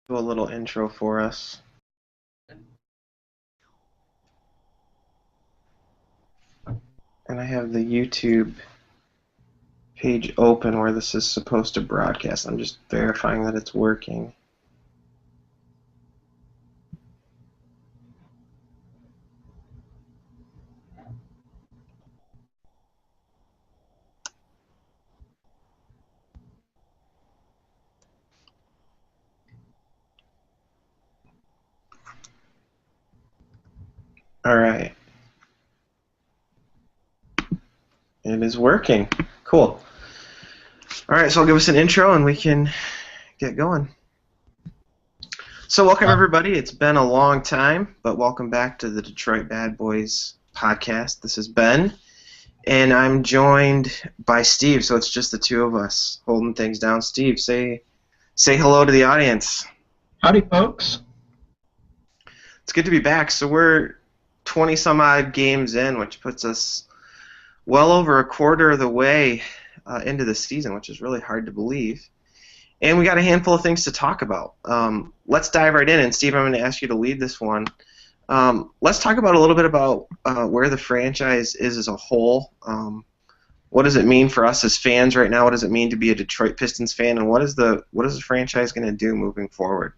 Do a little intro for us. And I have the YouTube page open where this is supposed to broadcast. I'm just verifying that it's working. All right. It is working. Cool. All right, so I'll give us an intro and we can get going. So welcome everybody. It's been a long time, but welcome back to the Detroit Bad Boys podcast. This is Ben, and I'm joined by Steve, so it's just the two of us holding things down. Steve, say hello to the audience. Howdy, folks. It's good to be back. So we're 20-some-odd games in, which puts us well over a quarter of the way into the season, which is really hard to believe. And we got a handful of things to talk about. Let's dive right in. And, Steve, I'm going to ask you to lead this one. Let's talk about a little bit about where the franchise is as a whole. What does it mean for us as fans right now? What does it mean to be a Detroit Pistons fan? And what is the franchise going to do moving forward?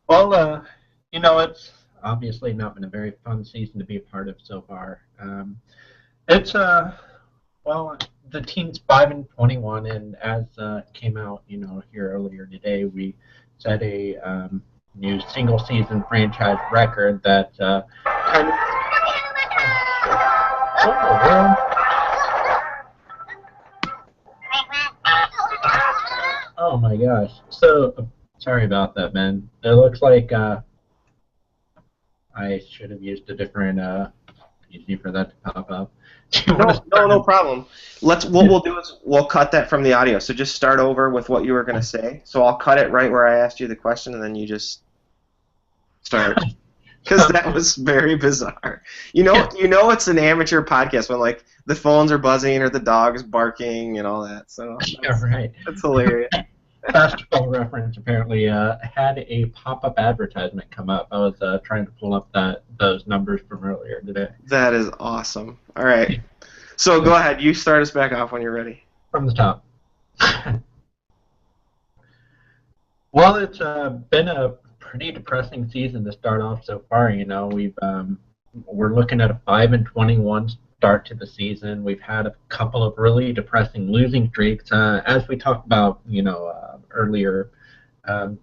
Well, it's obviously not been a very fun season to be a part of so far. It's the team's 5-21, and as came out, here earlier today, we set a new single-season franchise record that kind of. What in the world? Oh my gosh! So sorry about that, man. It looks like I should have used a different easy for that to pop up. No problem. What we'll do is we'll cut that from the audio. So just start over with what you were going to say. So I'll cut it right where I asked you the question, and then you just start. Because that was very bizarre. You know it's an amateur podcast when like the phones are buzzing or the dog's barking and all that. So right. That's hilarious. Basketball Reference apparently had a pop-up advertisement come up. I was trying to pull up those numbers from earlier today. That is awesome. All right. So go ahead. You start us back off when you're ready. From the top. Well, it's been a pretty depressing season to start off so far. We're looking at a 5-21 start to the season. We've had a couple of really depressing losing streaks, as we talked about, earlier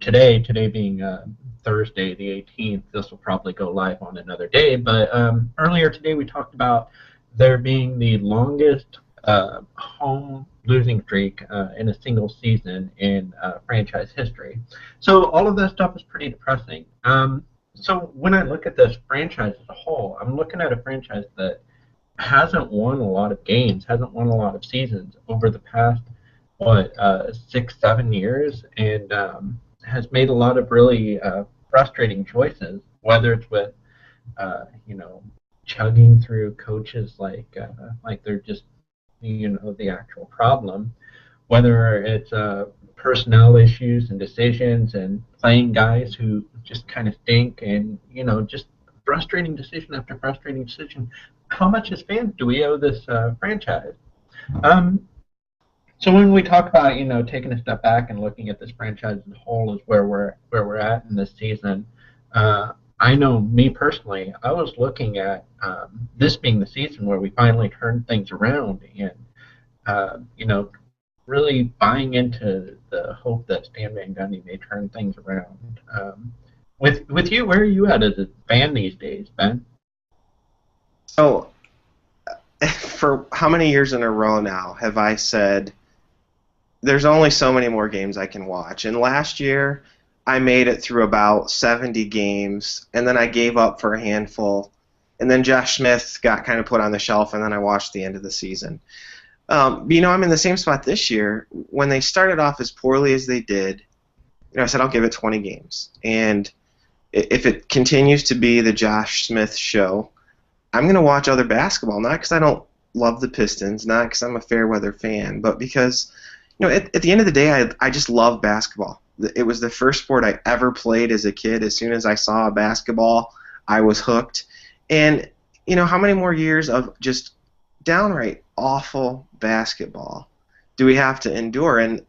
today being Thursday the 18th. This will probably go live on another day, but earlier today we talked about there being the longest home losing streak in a single season in franchise history. So all of that stuff is pretty depressing. So when I look at this franchise as a whole, I'm looking at a franchise that hasn't won a lot of games, hasn't won a lot of seasons over the past, 6-7 years, and has made a lot of really frustrating choices, whether it's with, chugging through coaches like they're just, the actual problem, whether it's personnel issues and decisions and playing guys who just kind of stink, and, just frustrating decision after frustrating decision. How much as fans do we owe this franchise? So when we talk about, taking a step back and looking at this franchise as a whole is where we're at in this season. I know me personally, I was looking at this being the season where we finally turned things around, and really buying into the hope that Stan Van Gundy may turn things around. With you, where are you at as a fan these days, Ben? So, for how many years in a row now have I said there's only so many more games I can watch? And last year, I made it through about 70 games, and then I gave up for a handful. And then Josh Smith got kind of put on the shelf, and then I watched the end of the season. I'm in the same spot this year. When they started off as poorly as they did, I said I'll give it 20 games. And if it continues to be the Josh Smith show, I'm going to watch other basketball, not because I don't love the Pistons, not because I'm a fair weather fan, but because, at the end of the day, I just love basketball. It was the first sport I ever played as a kid. As soon as I saw a basketball, I was hooked. And, how many more years of just downright awful basketball do we have to endure? And,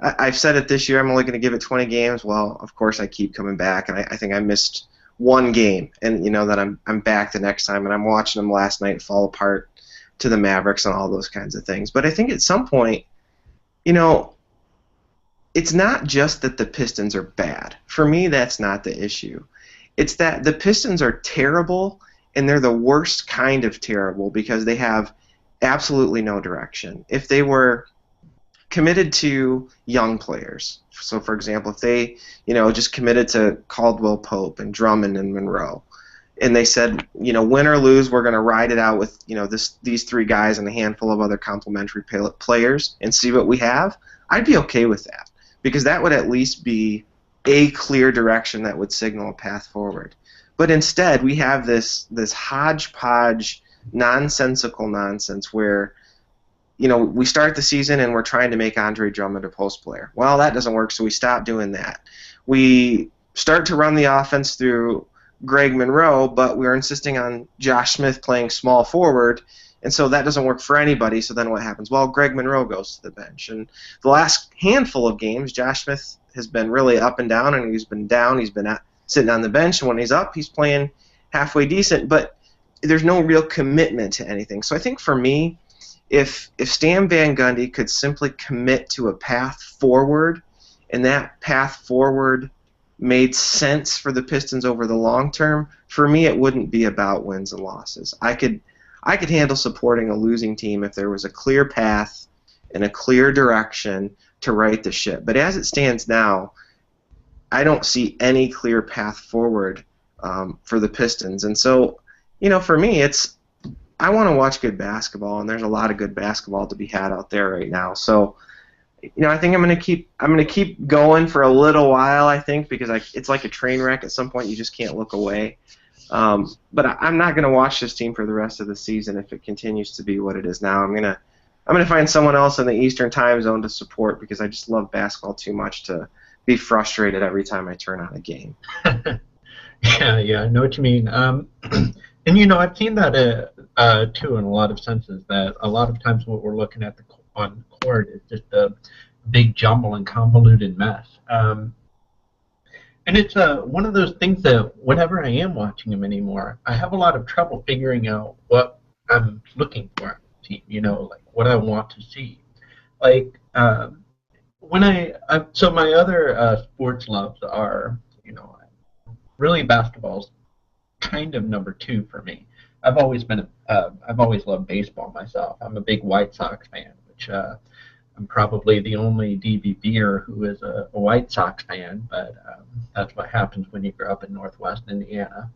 I've said it this year, I'm only going to give it 20 games. Well, of course I keep coming back, and I think I missed one game, and that I'm back the next time, and I'm watching them last night fall apart to the Mavericks and all those kinds of things. But I think at some point, it's not just that the Pistons are bad. For me, that's not the issue. It's that the Pistons are terrible, and they're the worst kind of terrible because they have absolutely no direction. If they were committed to young players, so for example, if they, just committed to Caldwell Pope and Drummond and Monroe, and they said, win or lose, we're going to ride it out with, these three guys and a handful of other complementary players and see what we have, I'd be okay with that, because that would at least be a clear direction that would signal a path forward. But instead, we have this hodgepodge, nonsensical nonsense where, we start the season and we're trying to make Andre Drummond a post player. Well, that doesn't work, so we stop doing that. We start to run the offense through Greg Monroe, but we're insisting on Josh Smith playing small forward, and so that doesn't work for anybody. So then what happens? Well, Greg Monroe goes to the bench. And the last handful of games, Josh Smith has been really up and down, and he's been down. He's been sitting on the bench, and when he's up, he's playing halfway decent, but there's no real commitment to anything. So I think for me, if Stan Van Gundy could simply commit to a path forward, and that path forward made sense for the Pistons over the long term, for me it wouldn't be about wins and losses. I could handle supporting a losing team if there was a clear path and a clear direction to right the ship. But as it stands now, I don't see any clear path forward for the Pistons. And so, for me, I want to watch good basketball, and there's a lot of good basketball to be had out there right now. So, I think I'm going to keep going for a little while, I think, because it's like a train wreck. At some point, you just can't look away. But I'm not going to watch this team for the rest of the season if it continues to be what it is now. I'm gonna find someone else in the Eastern Time Zone to support, because I just love basketball too much to be frustrated every time I turn on a game. Yeah, I know what you mean. And I've seen that too in a lot of senses. That a lot of times what we're looking at on the court is just a big jumble and convoluted mess. And it's one of those things that whenever I am watching them anymore, I have a lot of trouble figuring out what I'm looking for in a team, like what I want to see. Like so my other sports loves are, really basketball's kind of number two for me. I've always loved baseball myself. I'm a big White Sox fan, which I'm probably the only DVBer who is a White Sox fan, but that's what happens when you grow up in Northwest Indiana.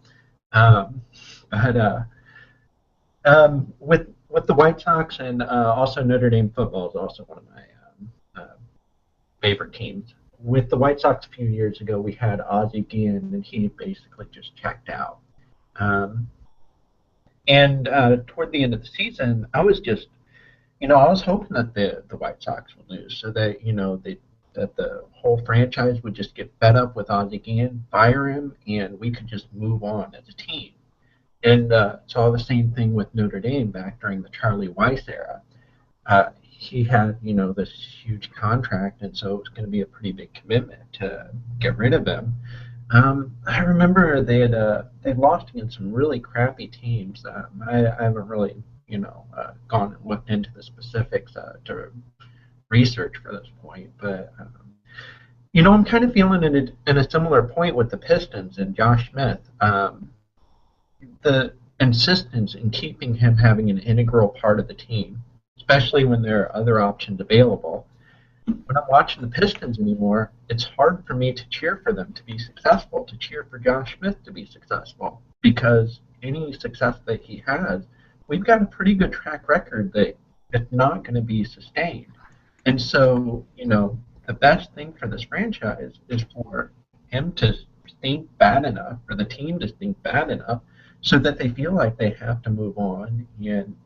With the White Sox and also Notre Dame football is also one of my favorite teams. With the White Sox a few years ago, we had Ozzie Guillen, and he basically just checked out. And toward the end of the season, I was just, I was hoping that the White Sox would lose, so that that the whole franchise would just get fed up with Ozzie Guillen, fire him, and we could just move on as a team. And saw the same thing with Notre Dame back during the Charlie Weiss era. He had, this huge contract, and so it was going to be a pretty big commitment to get rid of him. I remember they'd lost against some really crappy teams. I haven't really, gone and looked into the specifics to research for this point, but I'm kind of feeling in a similar point with the Pistons and Josh Smith. The insistence in keeping him having an integral part of the team, especially when there are other options available. When I'm watching the Pistons anymore, it's hard for me to cheer for them to be successful, to cheer for Josh Smith to be successful, because any success that he has, we've got a pretty good track record that it's not going to be sustained. And so, the best thing for this franchise is for him to stink bad enough, for the team to stink bad enough, so that they feel like they have to move on and,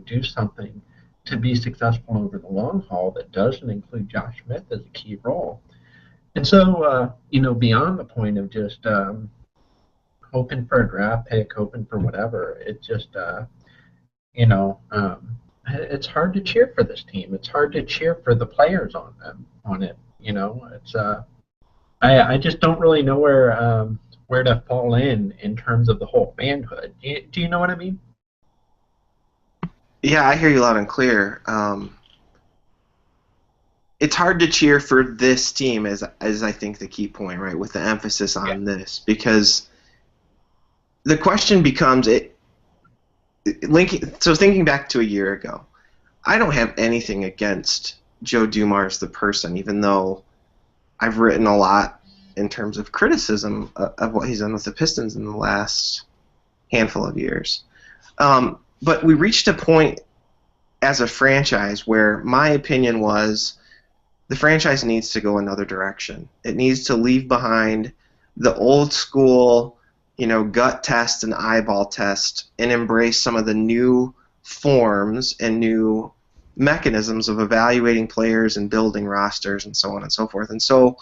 do something to be successful over the long haul that doesn't include Josh Smith as a key role. And so, beyond the point of just hoping for a draft pick, hoping for whatever, it just, you know, um, it's hard to cheer for this team. It's hard to cheer for the players on it. It's I just don't really know where to fall in terms of the whole fanhood. Do you know what I mean? Yeah, I hear you loud and clear. It's hard to cheer for this team, as I think the key point, right, with the emphasis Yeah. on this, because the question becomes linking. So thinking back to a year ago, I don't have anything against Joe Dumars the person, even though I've written a lot in terms of criticism of what he's done with the Pistons in the last handful of years. But we reached a point as a franchise where my opinion was the franchise needs to go another direction. It needs to leave behind the old school, gut test and eyeball test and embrace some of the new forms and new mechanisms of evaluating players and building rosters and so on and so forth. And so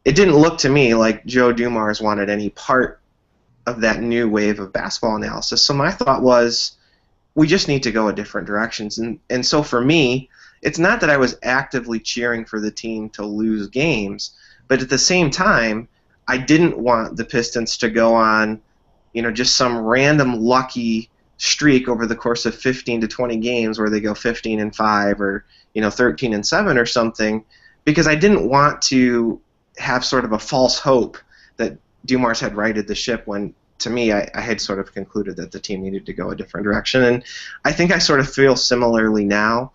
it didn't look to me like Joe Dumars wanted any part of that new wave of basketball analysis. So my thought was, we just need to go a different directions. And so for me, it's not that I was actively cheering for the team to lose games, but at the same time, I didn't want the Pistons to go on, just some random lucky streak over the course of 15 to 20 games where they go 15-5 or 13-7 or something, because I didn't want to have sort of a false hope that Dumars had righted the ship when, to me, I had sort of concluded that the team needed to go a different direction. And I think I sort of feel similarly now.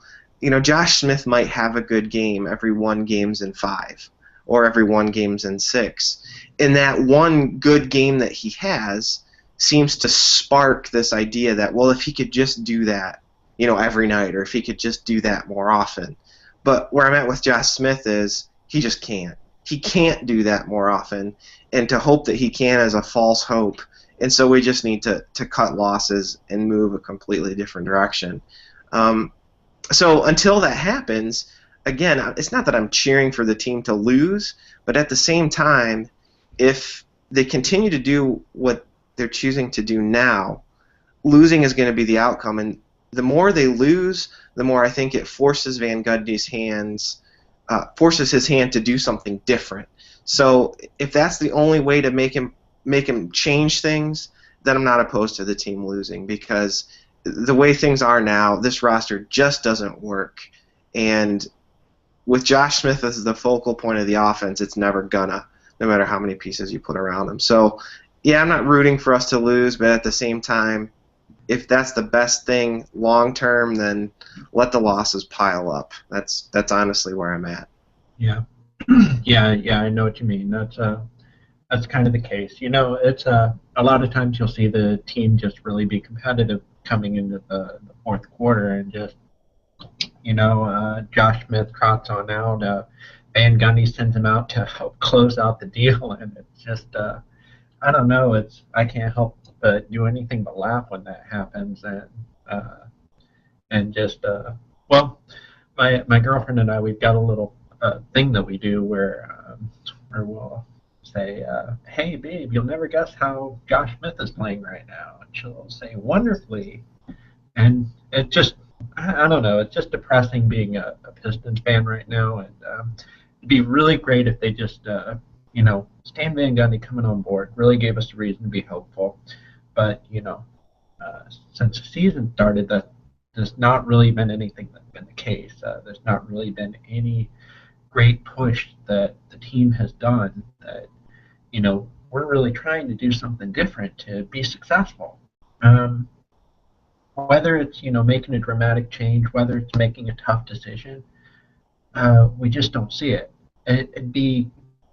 Josh Smith might have a good game every 1 games in 5 or every 1 games in 6. And that one good game that he has seems to spark this idea that, well, if he could just do that, every night, or if he could just do that more often. But where I'm at with Josh Smith is he just can't. He can't do that more often, and to hope that he can is a false hope. And so we just need to cut losses and move a completely different direction. So until that happens, again, it's not that I'm cheering for the team to lose, but at the same time, if they continue to do what they're choosing to do now, losing is going to be the outcome. And the more they lose, the more I think it forces Van Gundy's forces his hand to do something different. So if that's the only way to make him change things, then I'm not opposed to the team losing, because the way things are now, this roster just doesn't work. And with Josh Smith as the focal point of the offense, it's never gonna, no matter how many pieces you put around him. So, yeah, I'm not rooting for us to lose, but at the same time, if that's the best thing long term, then let the losses pile up. That's honestly where I'm at. Yeah. yeah, I know what you mean. That's kind of the case. It's a lot of times you'll see the team just really be competitive coming into the fourth quarter, and just Josh Smith trots on out. Van Gundy sends him out to help close out the deal, and it's just I don't know. I can't help but do anything but laugh when that happens, and just well, my girlfriend and I, we've got a little thing that we do where we'll say, "Hey, babe, you'll never guess how Josh Smith is playing right now," and she'll say, "Wonderfully," and it just I don't know. It's just depressing being a Pistons fan right now, and it'd be really great if they just Stan Van Gundy coming on board really gave us a reason to be hopeful. But since the season started, that there's not really been anything that's been the case. There's not really been any great push that the team has done that we're really trying to do something different to be successful. Whether it's making a dramatic change, whether it's making a tough decision, we just don't see it. It'd be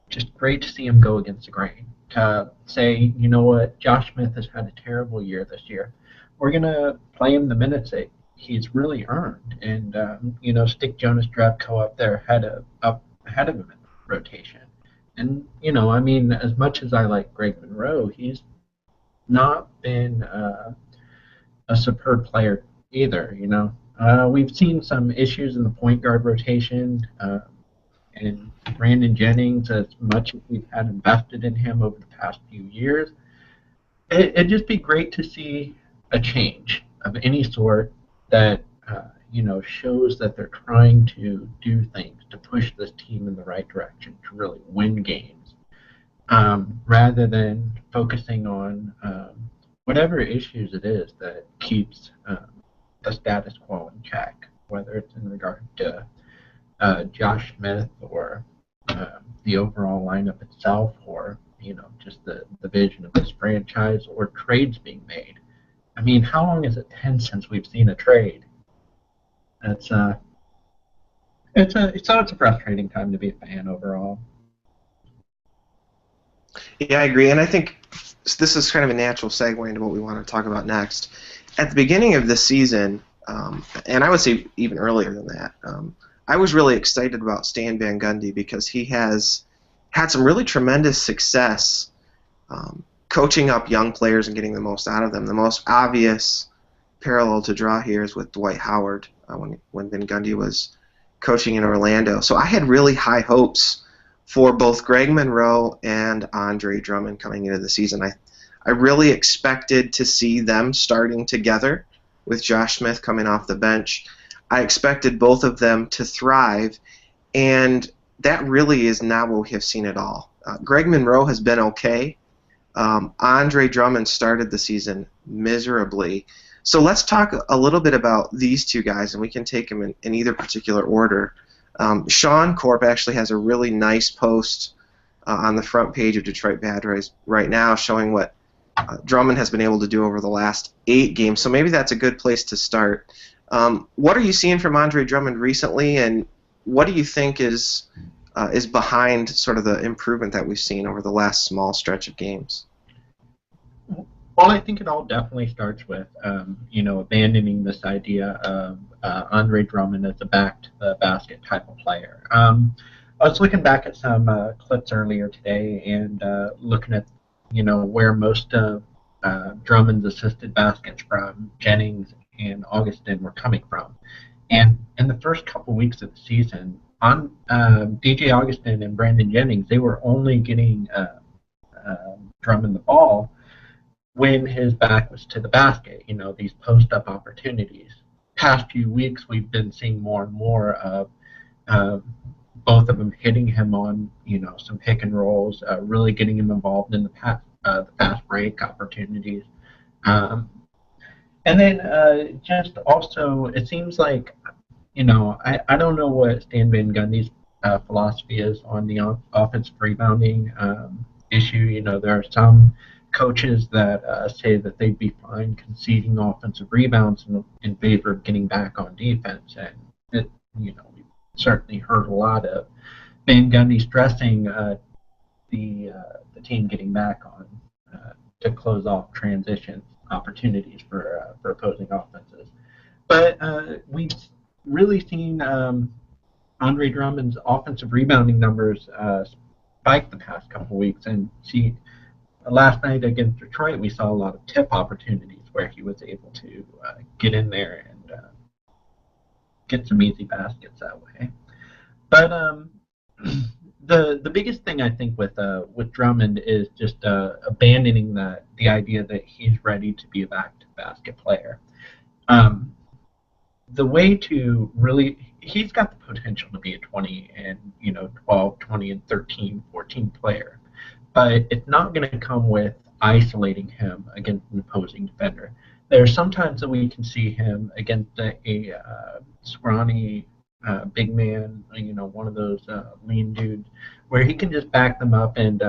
just great to see him go against the grain. To say, you know what, Josh Smith has had a terrible year this year. We're gonna play him the minutes that he's really earned, and stick Jonas Drabko up there ahead of him in rotation. And I mean, as much as I like Greg Monroe, he's not been a superb player either. We've seen some issues in the point guard rotation, and Brandon Jennings, as much as we've had invested in him over the past few years, it'd just be great to see a change of any sort that shows that they're trying to do things to push this team in the right direction to really win games, rather than focusing on whatever issues it is that keeps the status quo in check, whether it's in regard to Josh Smith or the overall lineup itself, or just the vision of this franchise, or trades being made. I mean, how long has it been since we've seen a trade? It's a frustrating time to be a fan overall. Yeah, I agree, and I think this is kind of a natural segue into what we want to talk about next. At the beginning of this season, and I would say even earlier than that, I was really excited about Stan Van Gundy because he has had some really tremendous success coaching up young players and getting the most out of them. The most obvious parallel to draw here is with Dwight Howard when Van Gundy was coaching in Orlando. So I had really high hopes for both Greg Monroe and Andre Drummond coming into the season. I really expected to see them starting together with Josh Smith coming off the bench. I expected both of them to thrive, and that really is not what we have seen at all. Greg Monroe has been okay. Andre Drummond started the season miserably. So let's talk a little bit about these two guys, and we can take them in either particular order. Sean Corp actually has a really nice post on the front page of Detroit Bad Boys right now showing what Drummond has been able to do over the last 8 games. So maybe that's a good place to start. What are you seeing from Andre Drummond recently, and what do you think is behind sort of the improvement that we've seen over the last small stretch of games? Well, I think it all definitely starts with, abandoning this idea of Andre Drummond as a back-to-the-basket type of player. I was looking back at some clips earlier today and looking at, where most of Drummond's assisted baskets from Jennings and Augustin were coming from. And in the first couple weeks of the season, on DJ Augustin and Brandon Jennings, they were only getting Drummond the ball when his back was to the basket, these post-up opportunities. Past few weeks, we've been seeing more and more of both of them hitting him on, some pick and rolls, really getting him involved in the fast break opportunities. And then just also, it seems like, I don't know what Stan Van Gundy's philosophy is on the offensive rebounding issue. There are some coaches that say that they'd be fine conceding offensive rebounds in favor of getting back on defense, and we've certainly heard a lot of Van Gundy stressing the team getting back on to close off transition opportunities for opposing offenses. But we've really seen Andre Drummond's offensive rebounding numbers spike the past couple weeks, and last night against Detroit, we saw a lot of tip opportunities where he was able to get in there and get some easy baskets that way. But the biggest thing I think with Drummond is just abandoning the idea that he's ready to be a back-to-basket player. The way to really, he's got the potential to be a 20 and 12, 20 and 13, 14 player. But it's not going to come with isolating him against an opposing defender. There are sometimes that we can see him against a scrawny big man, one of those lean dudes, where he can just back them up and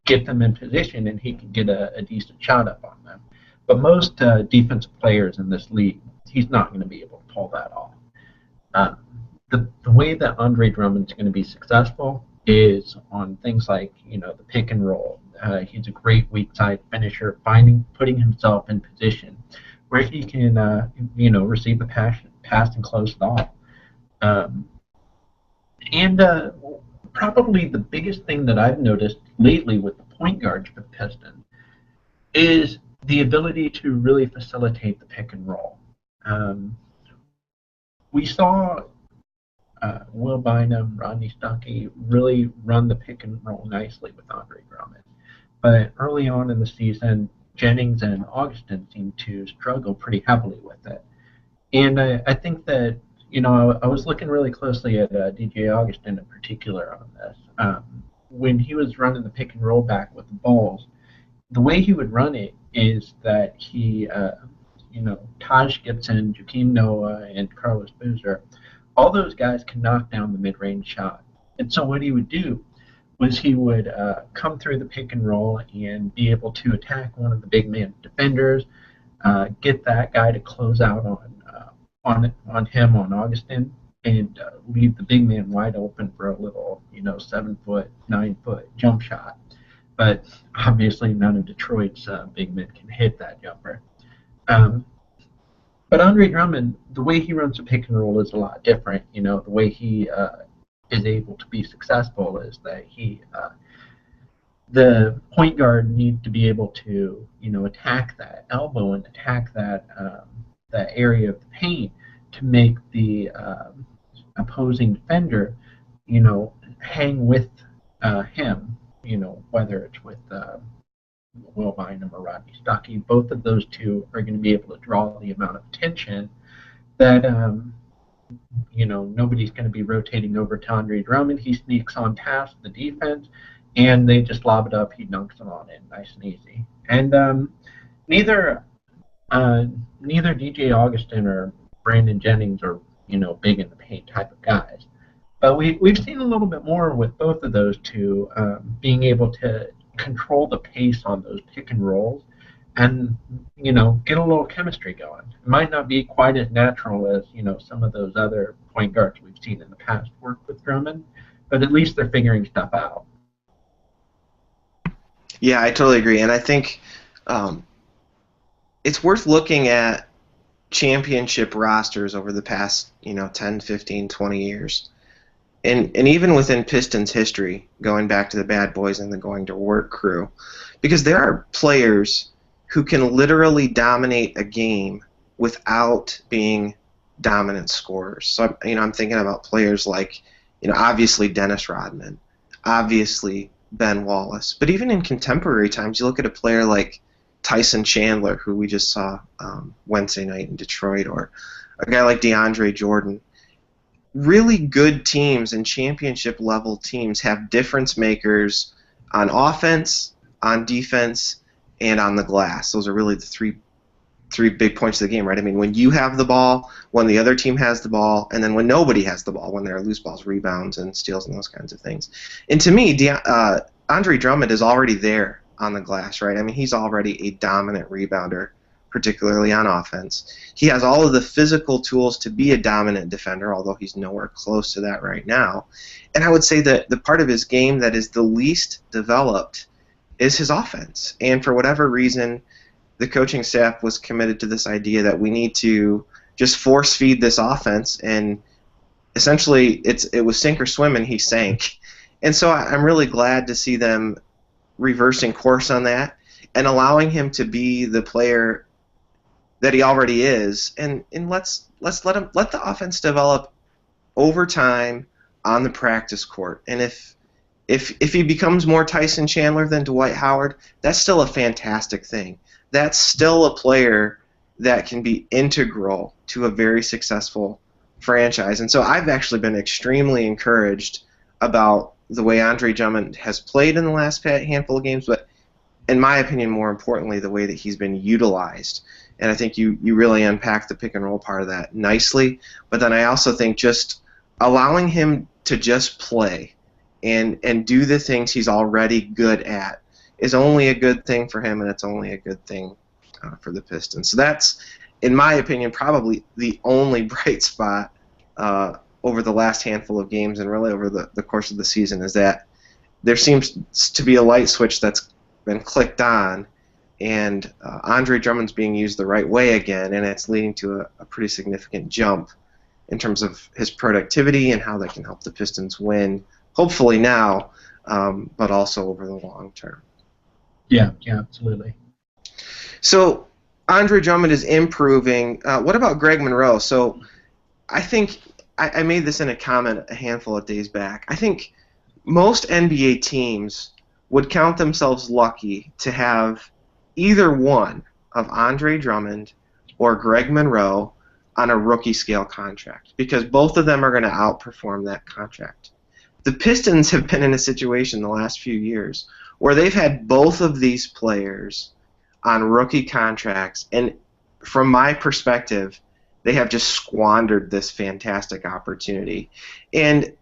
get them in position, and he can get a decent shot up on them. But most defensive players in this league, he's not going to be able to pull that off. The way that Andre Drummond's going to be successful is on things like the pick and roll. He's a great weak side finisher, putting himself in position where he can receive the pass and close it off. And probably the biggest thing that I've noticed lately with the point guards for the Pistons is the ability to really facilitate the pick and roll. We saw Will Bynum, Rodney Stuckey really run the pick and roll nicely with Andre Drummond. But early on in the season, Jennings and Augustin seemed to struggle pretty heavily with it. And I think that, I was looking really closely at DJ Augustin in particular on this. When he was running the pick and roll back with the balls, the way he would run it is that he, Taj Gibson, Joakim Noah, and Carlos Boozer, all those guys can knock down the mid-range shot. And so what he would do was he would come through the pick and roll and be able to attack one of the big man defenders, get that guy to close out on him, on Augustin, and leave the big man wide open for a little, 7-foot, 9-foot jump shot. But obviously none of Detroit's big men can hit that jumper. But Andre Drummond, the way he runs the pick and roll is a lot different. The way he is able to be successful is that the point guard needs to be able to, attack that elbow and attack that area of the paint to make the opposing defender, hang with him, whether it's with Will Bynum or Rodney Stuckey. Both of those two are going to be able to draw the amount of attention that, nobody's going to be rotating over to Andre Drummond. He sneaks on past the defense, and they just lob it up. He dunks it on in, nice and easy. And neither DJ Augustin or Brandon Jennings are, big in the paint type of guys. But we've seen a little bit more with both of those two being able to control the pace on those pick and rolls and, get a little chemistry going. It might not be quite as natural as, some of those other point guards we've seen in the past work with Drummond, but at least they're figuring stuff out. Yeah, I totally agree. And I think it's worth looking at championship rosters over the past, 10, 15, 20 years. And even within Pistons history, going back to the Bad Boys and the Going to Work crew, because there are players who can literally dominate a game without being dominant scorers. So, I'm thinking about players like, obviously Dennis Rodman, obviously Ben Wallace, but even in contemporary times, you look at a player like Tyson Chandler, who we just saw Wednesday night in Detroit, or a guy like DeAndre Jordan. Really good teams and championship-level teams have difference makers on offense, on defense, and on the glass. Those are really the three big points of the game, right? I mean, when you have the ball, when the other team has the ball, and then when nobody has the ball, when there are loose balls, rebounds, and steals, and those kinds of things. And to me, Andre Drummond is already there on the glass, right? I mean, he's already a dominant rebounder, particularly on offense. He has all of the physical tools to be a dominant defender, although he's nowhere close to that right now. And I would say that the part of his game that is the least developed is his offense. And for whatever reason, the coaching staff was committed to this idea that we need to just force feed this offense, and essentially it was sink or swim, and he sank. And so I'm really glad to see them reversing course on that and allowing him to be the player that he already is, and let's let the offense develop over time on the practice court. And if he becomes more Tyson Chandler than Dwight Howard, that's still a fantastic thing. That's still a player that can be integral to a very successful franchise. And so I've actually been extremely encouraged about the way Andre Drummond has played in the last handful of games, but in my opinion, more importantly, the way that he's been utilized. And I think you really unpacked the pick and roll part of that nicely. But then I also think just allowing him to just play and do the things he's already good at is only a good thing for him, and it's only a good thing for the Pistons. So that's, in my opinion, probably the only bright spot over the last handful of games and really over the course of the season, is that there seems to be a light switch that's been clicked on, and Andre Drummond's being used the right way again, and it's leading to a pretty significant jump in terms of his productivity and how that can help the Pistons win, hopefully now, but also over the long term. Yeah, absolutely. So Andre Drummond is improving. What about Greg Monroe? So I think I made this in a comment a handful of days back. I think most NBA teams would count themselves lucky to have either one of Andre Drummond or Greg Monroe on a rookie scale contract because both of them are going to outperform that contract. The Pistons have been in a situation the last few years where they've had both of these players on rookie contracts, and from my perspective, they have just squandered this fantastic opportunity. And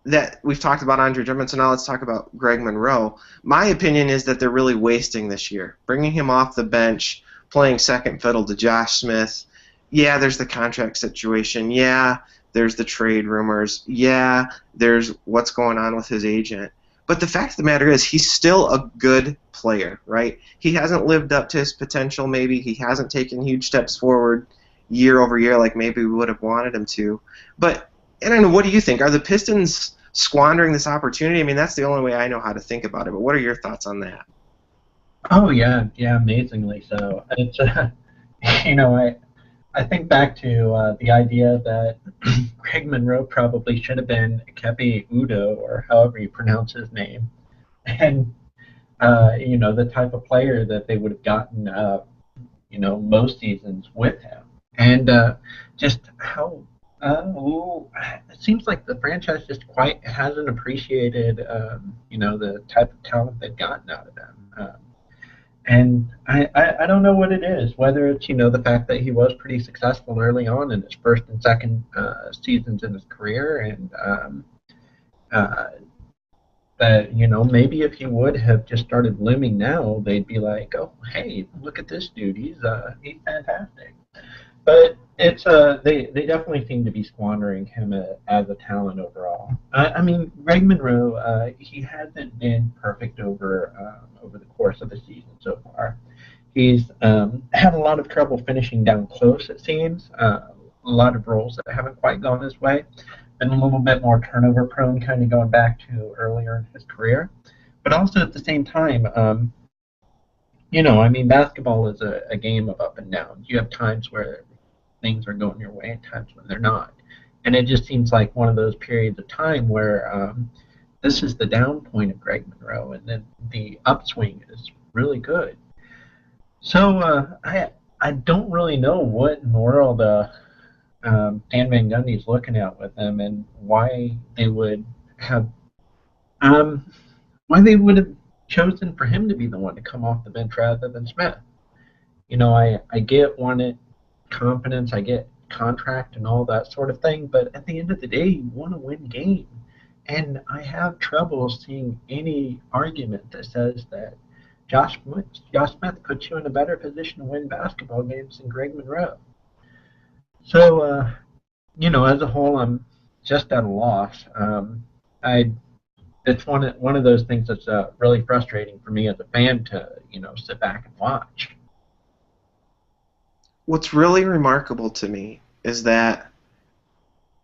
that we've talked about Andre Drummond, so now let's talk about Greg Monroe. My opinion is that they're really wasting this year, bringing him off the bench, playing second fiddle to Josh Smith. Yeah, there's the contract situation. Yeah, there's the trade rumors. Yeah, there's what's going on with his agent. But the fact of the matter is he's still a good player, right? He hasn't lived up to his potential maybe. He hasn't taken huge steps forward year over year like maybe we would have wanted him to. But I don't know, what do you think? Are the Pistons squandering this opportunity? I mean, that's the only way I know how to think about it. But what are your thoughts on that? Oh yeah, yeah, amazingly so. It's you know, I think back to the idea that Greg Monroe probably should have been Kepi Udo, or however you pronounce his name, and you know, the type of player that they would have gotten, you know, most seasons with him, and just how. It seems like the franchise just quite hasn't appreciated, you know, the type of talent they've gotten out of him. And I don't know what it is, whether it's, you know, the fact that he was pretty successful early on in his first and second seasons in his career, and that, you know, maybe if he would have just started blooming now, they'd be like, oh, hey, look at this dude, he's fantastic. But it's they definitely seem to be squandering him as a talent overall. I mean, Greg Monroe, he hasn't been perfect over the course of the season so far. He's had a lot of trouble finishing down close, it seems. A lot of roles that haven't quite gone his way. Been a little bit more turnover prone, kind of going back to earlier in his career. But also at the same time, you know, I mean, basketball is a game of up and down. You have times where things are going your way and times when they're not. And it just seems like one of those periods of time where this is the down point of Greg Monroe, and then the upswing is really good. So I don't really know what in the world Dan Van Gundy's looking at with him, and why they would have um, chosen for him to be the one to come off the bench rather than Smith. You know, I get wanted confidence, I get contract and all that sort of thing, but at the end of the day, you want to win game. And I have trouble seeing any argument that says that Josh Smith puts you in a better position to win basketball games than Greg Monroe. So, you know, as a whole, I'm just at a loss. It's one of those things that's really frustrating for me as a fan to, you know, sit back and watch. What's really remarkable to me is that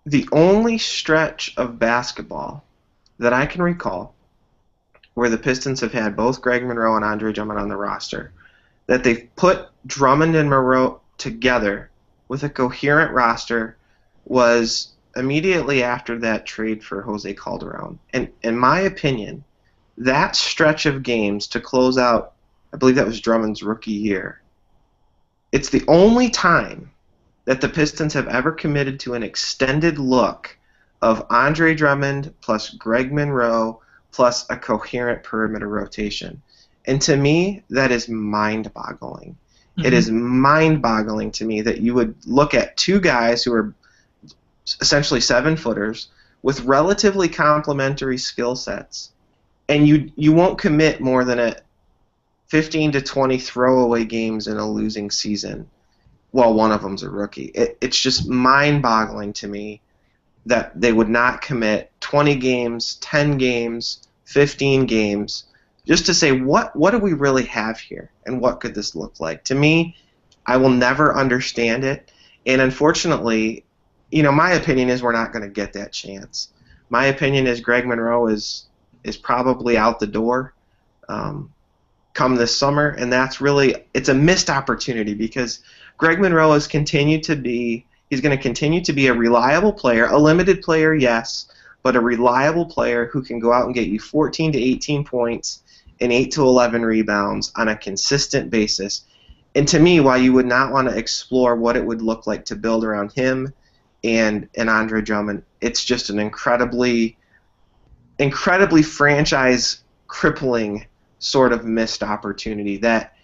the only stretch of basketball that I can recall where the Pistons have had both Greg Monroe and Andre Drummond on the roster, that they've put Drummond and Monroe together with a coherent roster, was immediately after that trade for Jose Calderon. And in my opinion, that stretch of games to close out, I believe that was Drummond's rookie year, it's the only time that the Pistons have ever committed to an extended look of Andre Drummond plus Greg Monroe plus a coherent perimeter rotation. And to me, that is mind-boggling. Mm-hmm. It is mind-boggling to me that you would look at two guys who are essentially 7-footers with relatively complementary skill sets, and you won't commit more than a 15 to 20 throwaway games in a losing season while one of them's a rookie. It's just mind-boggling to me that they would not commit 20 games, 10 games, 15 games, just to say, what do we really have here, and what could this look like? To me, I will never understand it, and unfortunately, you know, my opinion is we're not going to get that chance. My opinion is Greg Monroe is probably out the door come this summer, and that's really, it's a missed opportunity because Greg Monroe has continued to be He's going to continue to be a reliable player, a limited player, yes, but a reliable player who can go out and get you 14 to 18 points and 8 to 11 rebounds on a consistent basis. And to me, while you would not want to explore what it would look like to build around him and Andre Drummond, it's just an incredibly franchise crippling sort of missed opportunity that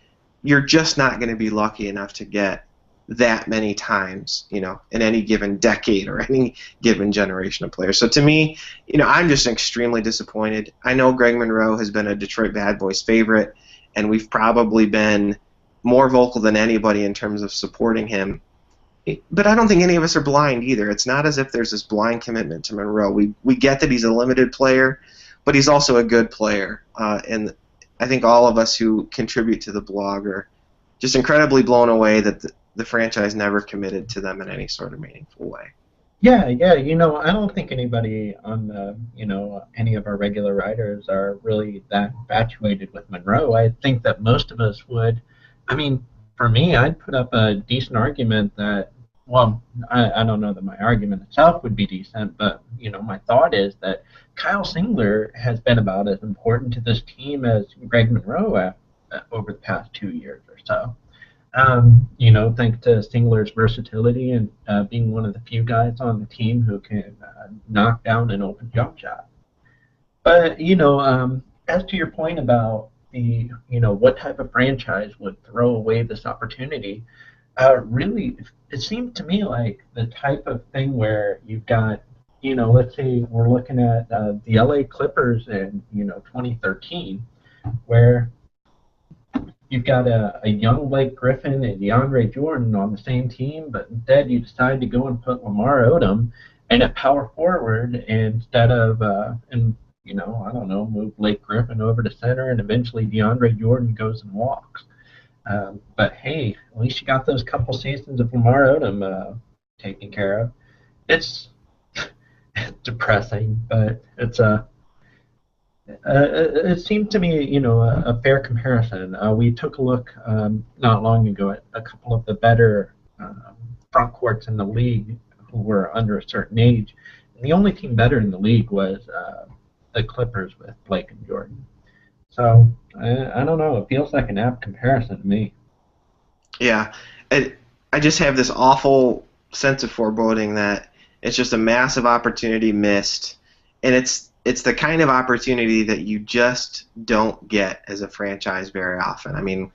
you're just not going to be lucky enough to get that many times, in any given decade or any given generation of players. So to me, I'm just extremely disappointed. I know Greg Monroe has been a Detroit Bad Boys favorite, and we've probably been more vocal than anybody in terms of supporting him. But I don't think any of us are blind either. It's not as if there's this blind commitment to Monroe. We get that he's a limited player, but he's also a good player. And I think all of us who contribute to the blog are just incredibly blown away that the franchise never committed to them in any sort of meaningful way. Yeah, I don't think anybody on any of our regular writers are really that infatuated with Monroe. I think that most of us would. I mean, for me, I'd put up a decent argument that, well, I don't know that my argument itself would be decent, but, my thought is that Kyle Singler has been about as important to this team as Greg Monroe over the past 2 years or so. Thanks to Singler's versatility and being one of the few guys on the team who can knock down an open jump shot. But, as to your point about what type of franchise would throw away this opportunity, really, it seemed to me like the type of thing where you've got, let's say we're looking at the LA Clippers in, 2013, where you've got a young Blake Griffin and DeAndre Jordan on the same team, but instead you decide to go and put Lamar Odom and at power forward instead of, I don't know, move Blake Griffin over to center, and eventually DeAndre Jordan goes and walks. But hey, at least you got those couple seasons of Lamar Odom taken care of. It's depressing, but it's it seemed to me, a fair comparison. We took a look not long ago at a couple of the better front courts in the league who were under a certain age. And the only team better in the league was the Clippers with Blake and Jordan. So, I don't know. It feels like an apt comparison to me. Yeah. I just have this awful sense of foreboding that it's just a massive opportunity missed. And it's the kind of opportunity that you just don't get as a franchise very often. I mean,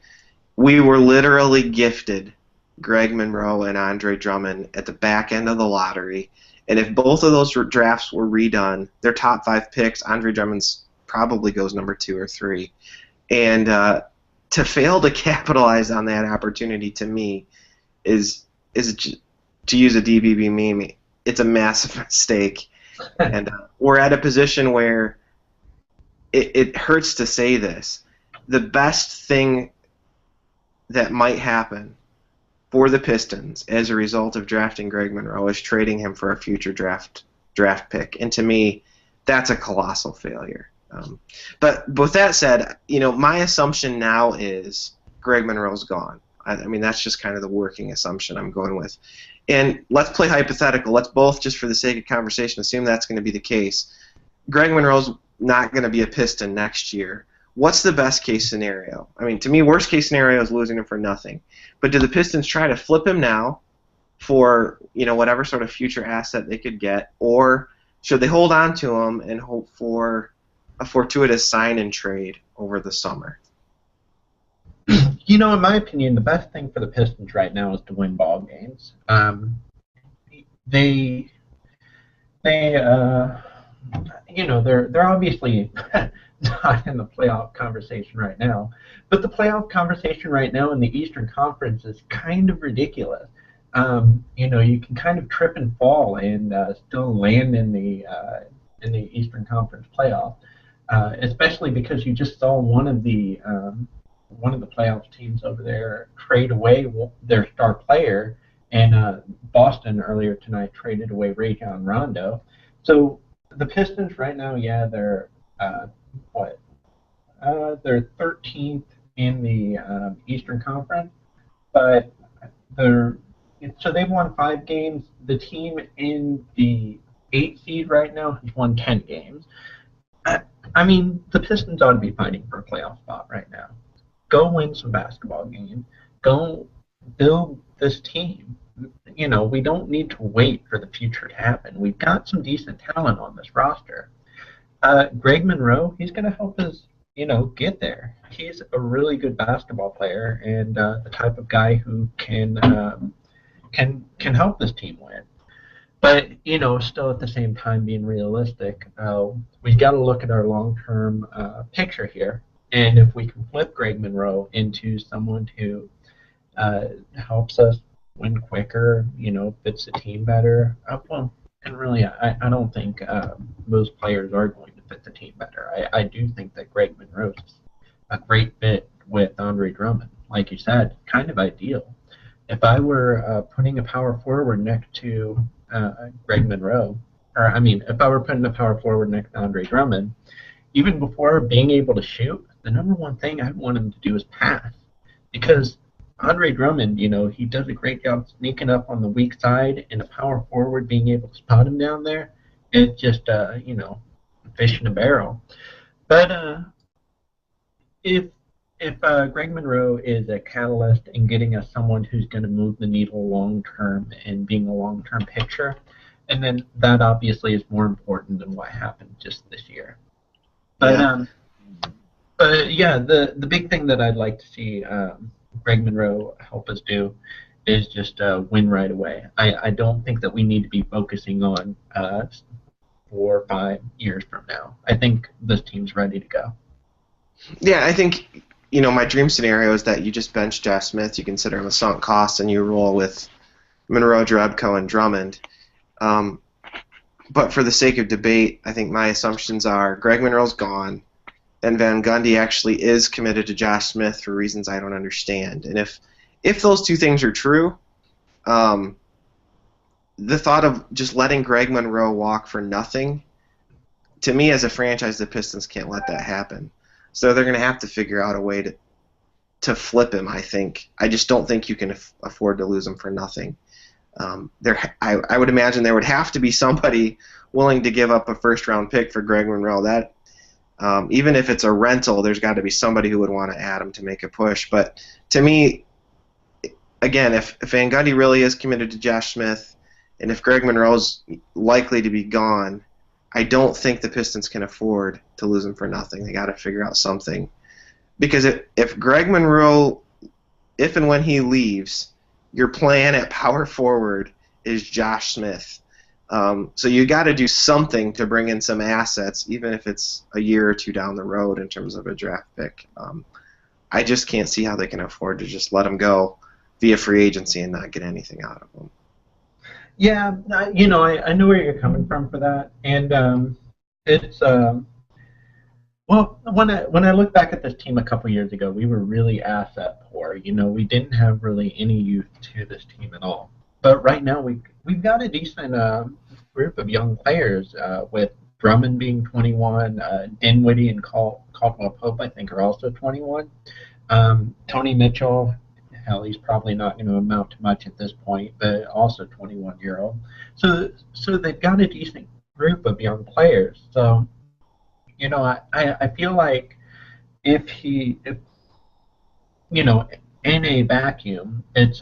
we were literally gifted Greg Monroe and Andre Drummond at the back end of the lottery. And if both of those drafts were redone, their top 5 picks, Andre Drummond's probably goes number 2 or 3. And to fail to capitalize on that opportunity, to me, is to use a DBB meme, it's a massive mistake. And we're at a position where it hurts to say this. The best thing that might happen for the Pistons as a result of drafting Greg Monroe is trading him for a future draft pick. And to me, that's a colossal failure. But with that said, my assumption now is Greg Monroe's gone. I mean, that's just kind of the working assumption I'm going with. And let's play hypothetical. Let's both, just for the sake of conversation, assume that's going to be the case. Greg Monroe's not going to be a Piston next year. What's the best case scenario? I mean, to me, worst case scenario is losing him for nothing. But do the Pistons try to flip him now for, whatever sort of future asset they could get, or should they hold on to him and hope for a fortuitous sign and trade over the summer? In my opinion, the best thing for the Pistons right now is to win ball games. They're obviously not in the playoff conversation right now, but the playoff conversation right now in the Eastern Conference is kind of ridiculous. You can kind of trip and fall and still land in the Eastern Conference playoff, especially because you just saw one of the playoff teams over there trade away their star player, and Boston earlier tonight traded away Rajon Rondo. So the Pistons right now, they're they're 13th in the Eastern Conference, but it's so they've won 5 games. The team in the 8th seed right now has won 10 games. I mean, the Pistons ought to be fighting for a playoff spot right now. Go win some basketball games. Go build this team. We don't need to wait for the future to happen. We've got some decent talent on this roster. Greg Monroe, he's going to help us, get there. He's a really good basketball player and the type of guy who can help this team win. But, still at the same time being realistic, we've got to look at our long-term picture here. And if we can flip Greg Monroe into someone who helps us win quicker, fits the team better, well, and really, I don't think most players are going to fit the team better. I do think that Greg Monroe is a great fit with Andre Drummond. Like you said, kind of ideal. If I were putting a power forward next to Greg Monroe, if I were putting a power forward next to Andre Drummond, even before being able to shoot, the number one thing I want him to do is pass. Because Andre Drummond, he does a great job sneaking up on the weak side, and a power forward being able to spot him down there, it's just, fish in a barrel. But if Greg Monroe is a catalyst in getting us someone who's going to move the needle long term and being a long term picture, and then that obviously is more important than what happened just this year. But yeah, the big thing that I'd like to see Greg Monroe help us do is just win right away. I don't think that we need to be focusing on 4 or 5 years from now. I think this team's ready to go. Yeah, I think, my dream scenario is that you just bench Josh Smith, you consider him a sunk cost, and you roll with Monroe, Jerebko, and Drummond. But for the sake of debate, I think my assumptions are Greg Monroe's gone, and Van Gundy actually is committed to Josh Smith for reasons I don't understand. And if those two things are true, the thought of just letting Greg Monroe walk for nothing, to me as a franchise, the Pistons can't let that happen. So they're going to have to figure out a way to flip him, I think. I just don't think you can afford to lose him for nothing. I would imagine there would have to be somebody willing to give up a first-round pick for Greg Monroe. That even if it's a rental, there's got to be somebody who would want to add him to make a push. But to me, again, if Van Gundy really is committed to Josh Smith, and if Greg Monroe's likely to be gone, I don't think the Pistons can afford to lose him for nothing. They got to figure out something. Because if Greg Monroe, if and when he leaves, your plan at power forward is Josh Smith. So you got to do something to bring in some assets, even if it's a year or two down the road in terms of a draft pick. I just can't see how they can afford to just let him go via free agency and not get anything out of him. Yeah, I know where you're coming from for that, and it's well, when I look back at this team a couple years ago, we were really asset poor. We didn't have really any youth to this team at all. But right now we've got a decent group of young players with Drummond being 21, Dinwiddie and Caldwell Pope I think are also 21. Tony Mitchell, hell, he's probably not going to amount to much at this point, but also 21-year-old. So they've got a decent group of young players. So, I feel like if in a vacuum, it's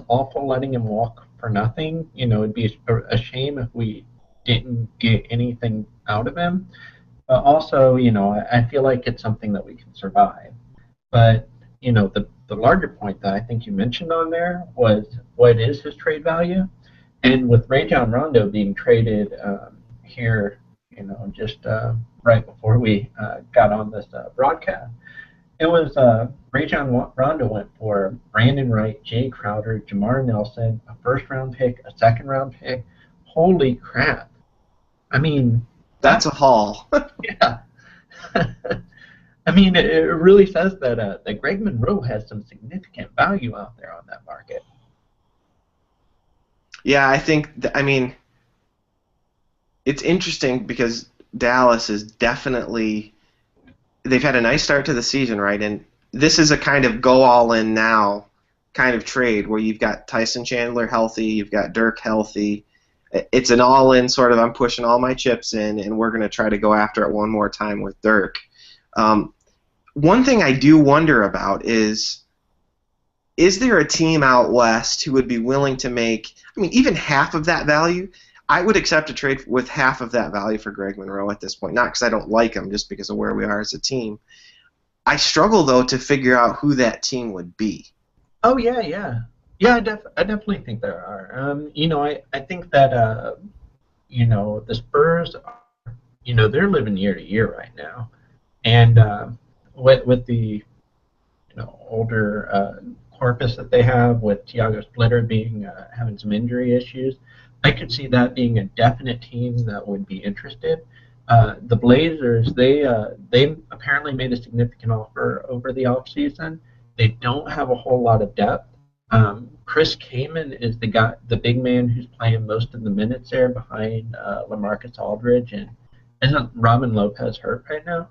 awful letting him walk for nothing. It'd be a shame if we didn't get anything out of him. But also, I feel like it's something that we can survive. But, the larger point that I think you mentioned on there was what is his trade value? And with Rajon Rondo being traded here, just right before we got on this broadcast, it was Rajon Rondo went for Brandon Wright, Jay Crowder, Jamar Nelson, a first-round pick, a second-round pick. Holy crap. I mean... That's a haul. Yeah. I mean, it really says that Greg Monroe has some significant value out there on that market. Yeah, I think, it's interesting because Dallas is definitely, they've had a nice start to the season, right? And this is a kind of go all in now kind of trade where you've got Tyson Chandler healthy, you've got Dirk healthy. It's an all-in sort of I'm pushing all my chips in, and we're going to try to go after it one more time with Dirk. One thing I do wonder about is there a team out west who would be willing to make, I mean, even half of that value? I would accept a trade with half of that value for Greg Monroe at this point, not because I don't like him, just because of where we are as a team. I struggle, though, to figure out who that team would be. Oh, yeah. Yeah, I definitely think there are. I think that, the Spurs, they're living year to year right now. And with the, older corpus that they have, with Tiago Splitter being having some injury issues, I could see that being a definite team that would be interested. The Blazers, they apparently made a significant offer over the offseason. They don't have a whole lot of depth. Chris Kaman is the big man who's playing most of the minutes there behind LaMarcus Aldridge, and isn't Robin Lopez hurt right now?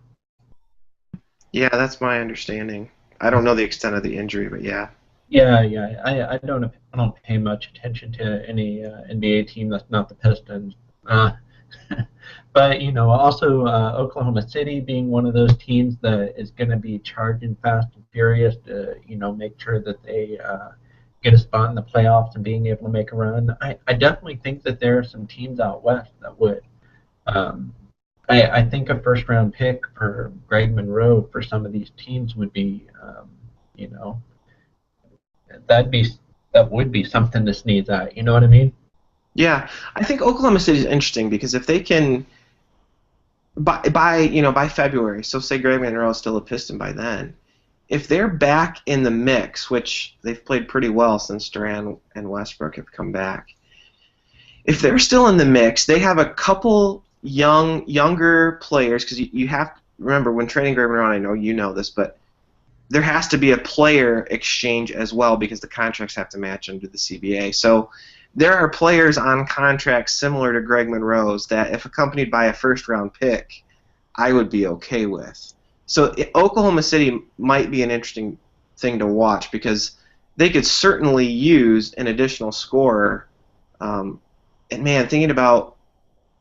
Yeah, that's my understanding. I don't know the extent of the injury, but yeah. Yeah. I don't pay much attention to any NBA team that's not the Pistons. But also Oklahoma City being one of those teams that is going to be charging fast and furious to make sure that they get a spot in the playoffs and being able to make a run. I definitely think that there are some teams out west that would. I think a first round pick for Greg Monroe for some of these teams would be that would be something to sneeze at. You know what I mean? Yeah, I think Oklahoma City is interesting because if they can, by February, so say Greg Monroe is still a Piston by then, if they're back in the mix, which they've played pretty well since Durant and Westbrook have come back, if they're still in the mix, they have a couple younger players, because you have to remember when trading Greg Monroe, I know you know this, but there has to be a player exchange as well because the contracts have to match under the CBA. So there are players on contracts similar to Greg Monroe's that, if accompanied by a first-round pick, I would be okay with. So Oklahoma City might be an interesting thing to watch because they could certainly use an additional scorer. And, man, thinking about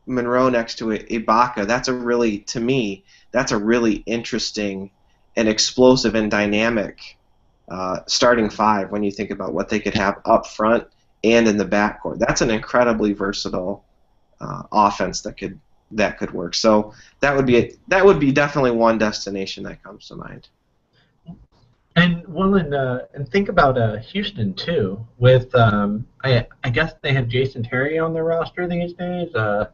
Monroe next to Ibaka, to me, that's a really interesting and explosive and dynamic starting five when you think about what they could have up front and in the backcourt. That's an incredibly versatile offense that could work. So that would be definitely one destination that comes to mind. And and think about Houston too. With I guess they have Jason Terry on their roster these days. I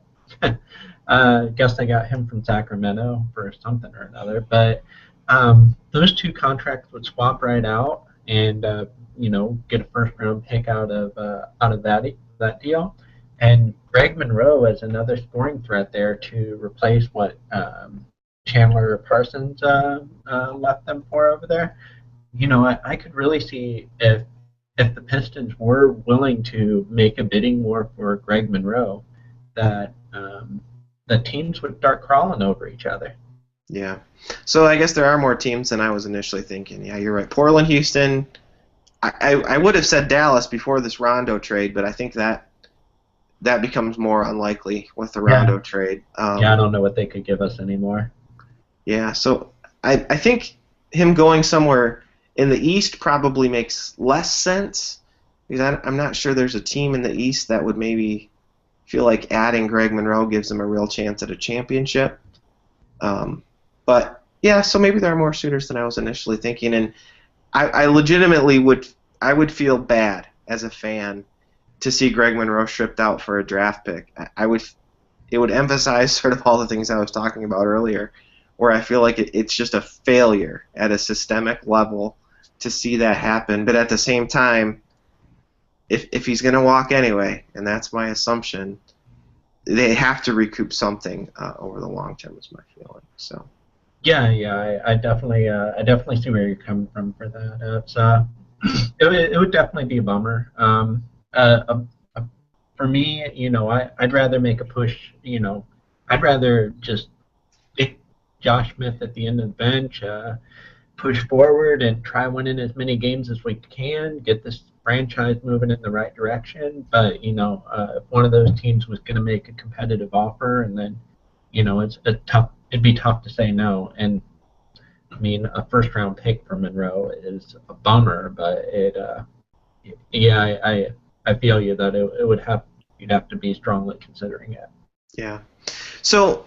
guess they got him from Sacramento for something or another. But those two contracts would swap right out, and get a first round pick out of that deal. And Greg Monroe is another scoring threat there to replace what Chandler Parsons left them for over there. I could really see if the Pistons were willing to make a bidding war for Greg Monroe, that the teams would start crawling over each other. Yeah. So I guess there are more teams than I was initially thinking. Yeah, you're right. Portland, Houston. I would have said Dallas before this Rondo trade, but I think that becomes more unlikely with the Rondo trade. I don't know what they could give us anymore. Yeah, so I think him going somewhere in the East probably makes less sense because I'm not sure there's a team in the East that would maybe feel like adding Greg Monroe gives them a real chance at a championship. But yeah, so maybe there are more suitors than I was initially thinking, and I legitimately would feel bad as a fan to see Greg Monroe stripped out for a draft pick. It would emphasize sort of all the things I was talking about earlier, where I feel like it's just a failure at a systemic level to see that happen. But at the same time, if he's going to walk anyway, and that's my assumption, they have to recoup something over the long term, is my feeling. So. Yeah, I definitely see where you're coming from for that. It would definitely be a bummer. For me, I'd rather make a push. I'd rather just pick Josh Smith at the end of the bench. push forward and try winning as many games as we can, get this franchise moving in the right direction. But if one of those teams was going to make a competitive offer, and then it'd be tough to say no. And I mean, a first round pick for Monroe is a bummer, but I feel you that it would you'd have to be strongly considering it. Yeah. So,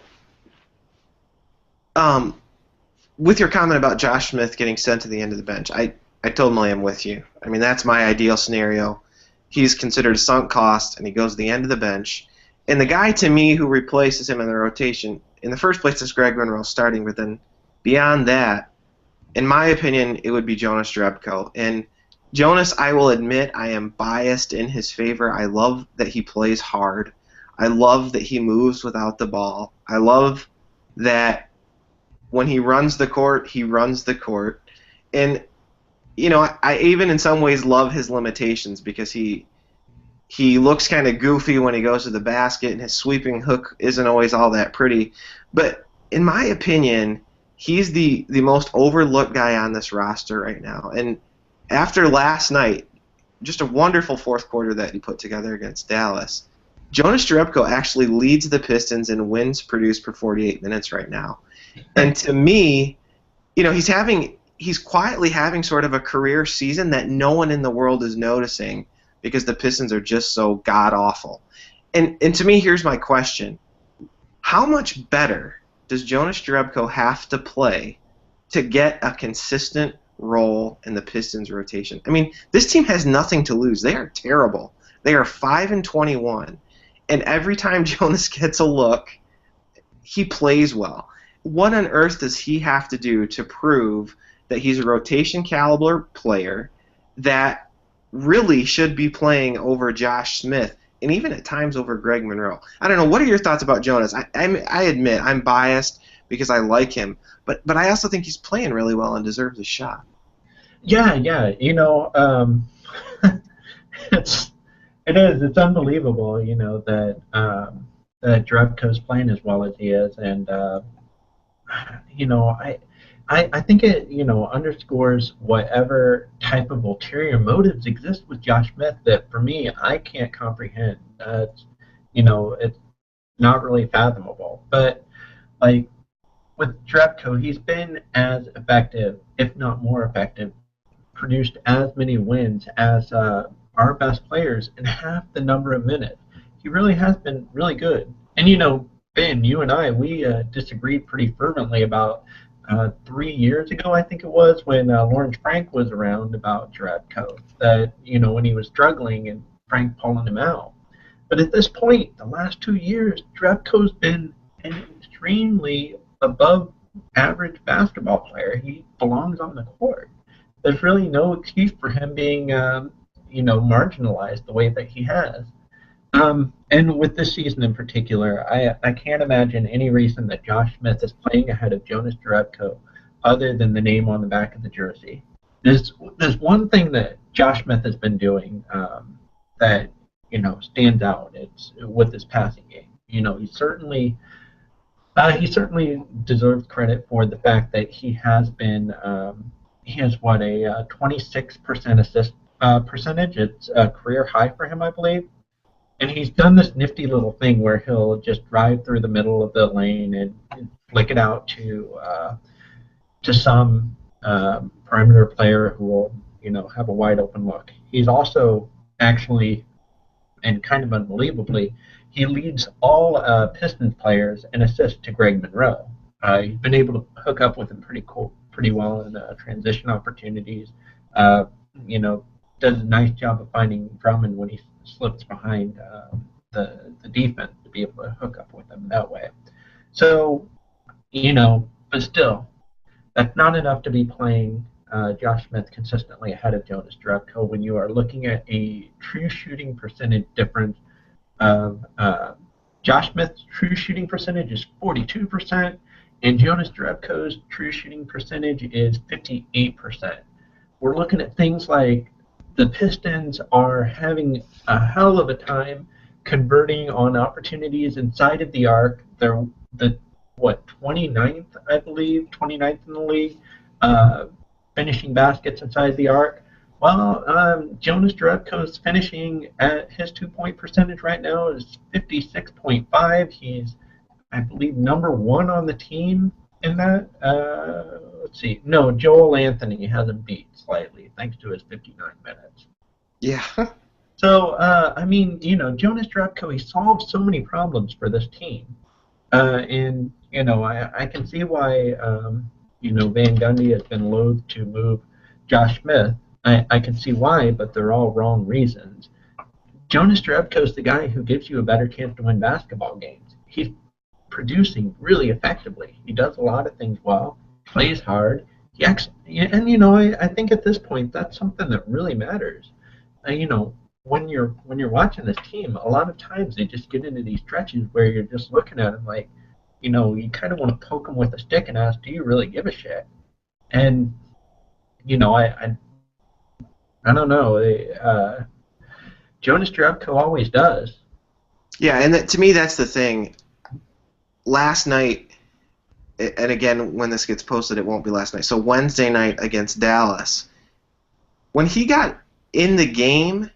with your comment about Josh Smith getting sent to the end of the bench, I totally am with you. I mean, that's my ideal scenario. He's considered a sunk cost, and he goes to the end of the bench. And the guy, to me, who replaces him in the rotation, in the first place, is Greg Monroe starting, but then beyond that, in my opinion, it would be Jonas Jerebko. And Jonas, I will admit, I am biased in his favor. I love that he plays hard. I love that he moves without the ball. I love that when he runs the court, he runs the court. And, I even in some ways love his limitations because he looks kind of goofy when he goes to the basket, and his sweeping hook isn't always all that pretty. But in my opinion, he's the most overlooked guy on this roster right now. And after last night, just a wonderful fourth quarter that he put together against Dallas, Jonas Jerebko actually leads the Pistons in wins produced per 48 minutes right now. And to me, he's quietly having sort of a career season that no one in the world is noticing because the Pistons are just so god-awful. And to me, here's my question. How much better does Jonas Jerebko have to play to get a consistent role in the Pistons rotation? I mean, this team has nothing to lose. They are terrible. They are 5-21, and every time Jonas gets a look, he plays well. What on earth does he have to do to prove that he's a rotation caliber player that really should be playing over Josh Smith and even at times over Greg Monroe? I don't know. What are your thoughts about Jonas? I admit I'm biased because I like him, but I also think he's playing really well and deserves a shot. Yeah. It's unbelievable, that Jerebko's playing as well as he is, and I think it underscores whatever type of ulterior motives exist with Josh Smith that for me I can't comprehend. It's not really fathomable. But like with Jerebko, he's been as effective, if not more effective, produced as many wins as our best players in half the number of minutes. He really has been really good. And Ben, you and I, we disagreed pretty fervently about 3 years ago, I think it was, when Lawrence Frank was around about Jerebko, that, when he was struggling and Frank pulling him out. But at this point, the last 2 years, Jerebko's been an extremely above average basketball player. He belongs on the court. There's really no excuse for him being, marginalized the way that he has. And with this season in particular, I can't imagine any reason that Josh Smith is playing ahead of Jonas Jerebko other than the name on the back of the jersey. There's one thing that Josh Smith has been doing that stands out. It's with his passing game. He certainly deserves credit for the fact that he has been he has a 26% assist percentage. It's a career high for him, I believe. And he's done this nifty little thing where he'll just drive through the middle of the lane and flick it out to some perimeter player who will, have a wide open look. He's also actually, and kind of unbelievably, he leads all Pistons players in assists to Greg Monroe. He's been able to hook up with him pretty well in transition opportunities. Does a nice job of finding Drummond when he slips behind the defense to be able to hook up with them that way. So, but still, that's not enough to be playing Josh Smith consistently ahead of Jonas Jerebko when you are looking at a true shooting percentage difference of Josh Smith's true shooting percentage is 42%, and Jonas Jerebko's true shooting percentage is 58%. We're looking at things like the Pistons are having a hell of a time converting on opportunities inside of the arc. They're the 29th, I believe, 29th in the league uh, finishing baskets inside the arc. Well, Jonas Jerebko's finishing at his 2-point percentage right now is 56.5. He's, I believe, number one on the team in that. Let's see. No, Joel Anthony has him beat slightly thanks to his 59 minutes. Yeah. So, I mean, Jonas Jerebko, he solves so many problems for this team. And, I can see why, Van Gundy has been loath to move Josh Smith. I can see why, but they're all wrong reasons. Jonas Jerebko is the guy who gives you a better chance to win basketball games. He's producing really effectively. He does a lot of things well, plays hard. I think at this point that's something that really matters. When you're watching this team, a lot of times they just get into these stretches where you're just looking at them like, you kind of want to poke them with a stick and ask, do you really give a shit? And I don't know. Jonas Jerebko always does. Yeah, and to me that's the thing. Last night, and again, when this gets posted, it won't be last night. So Wednesday night against Dallas, when he got in the game,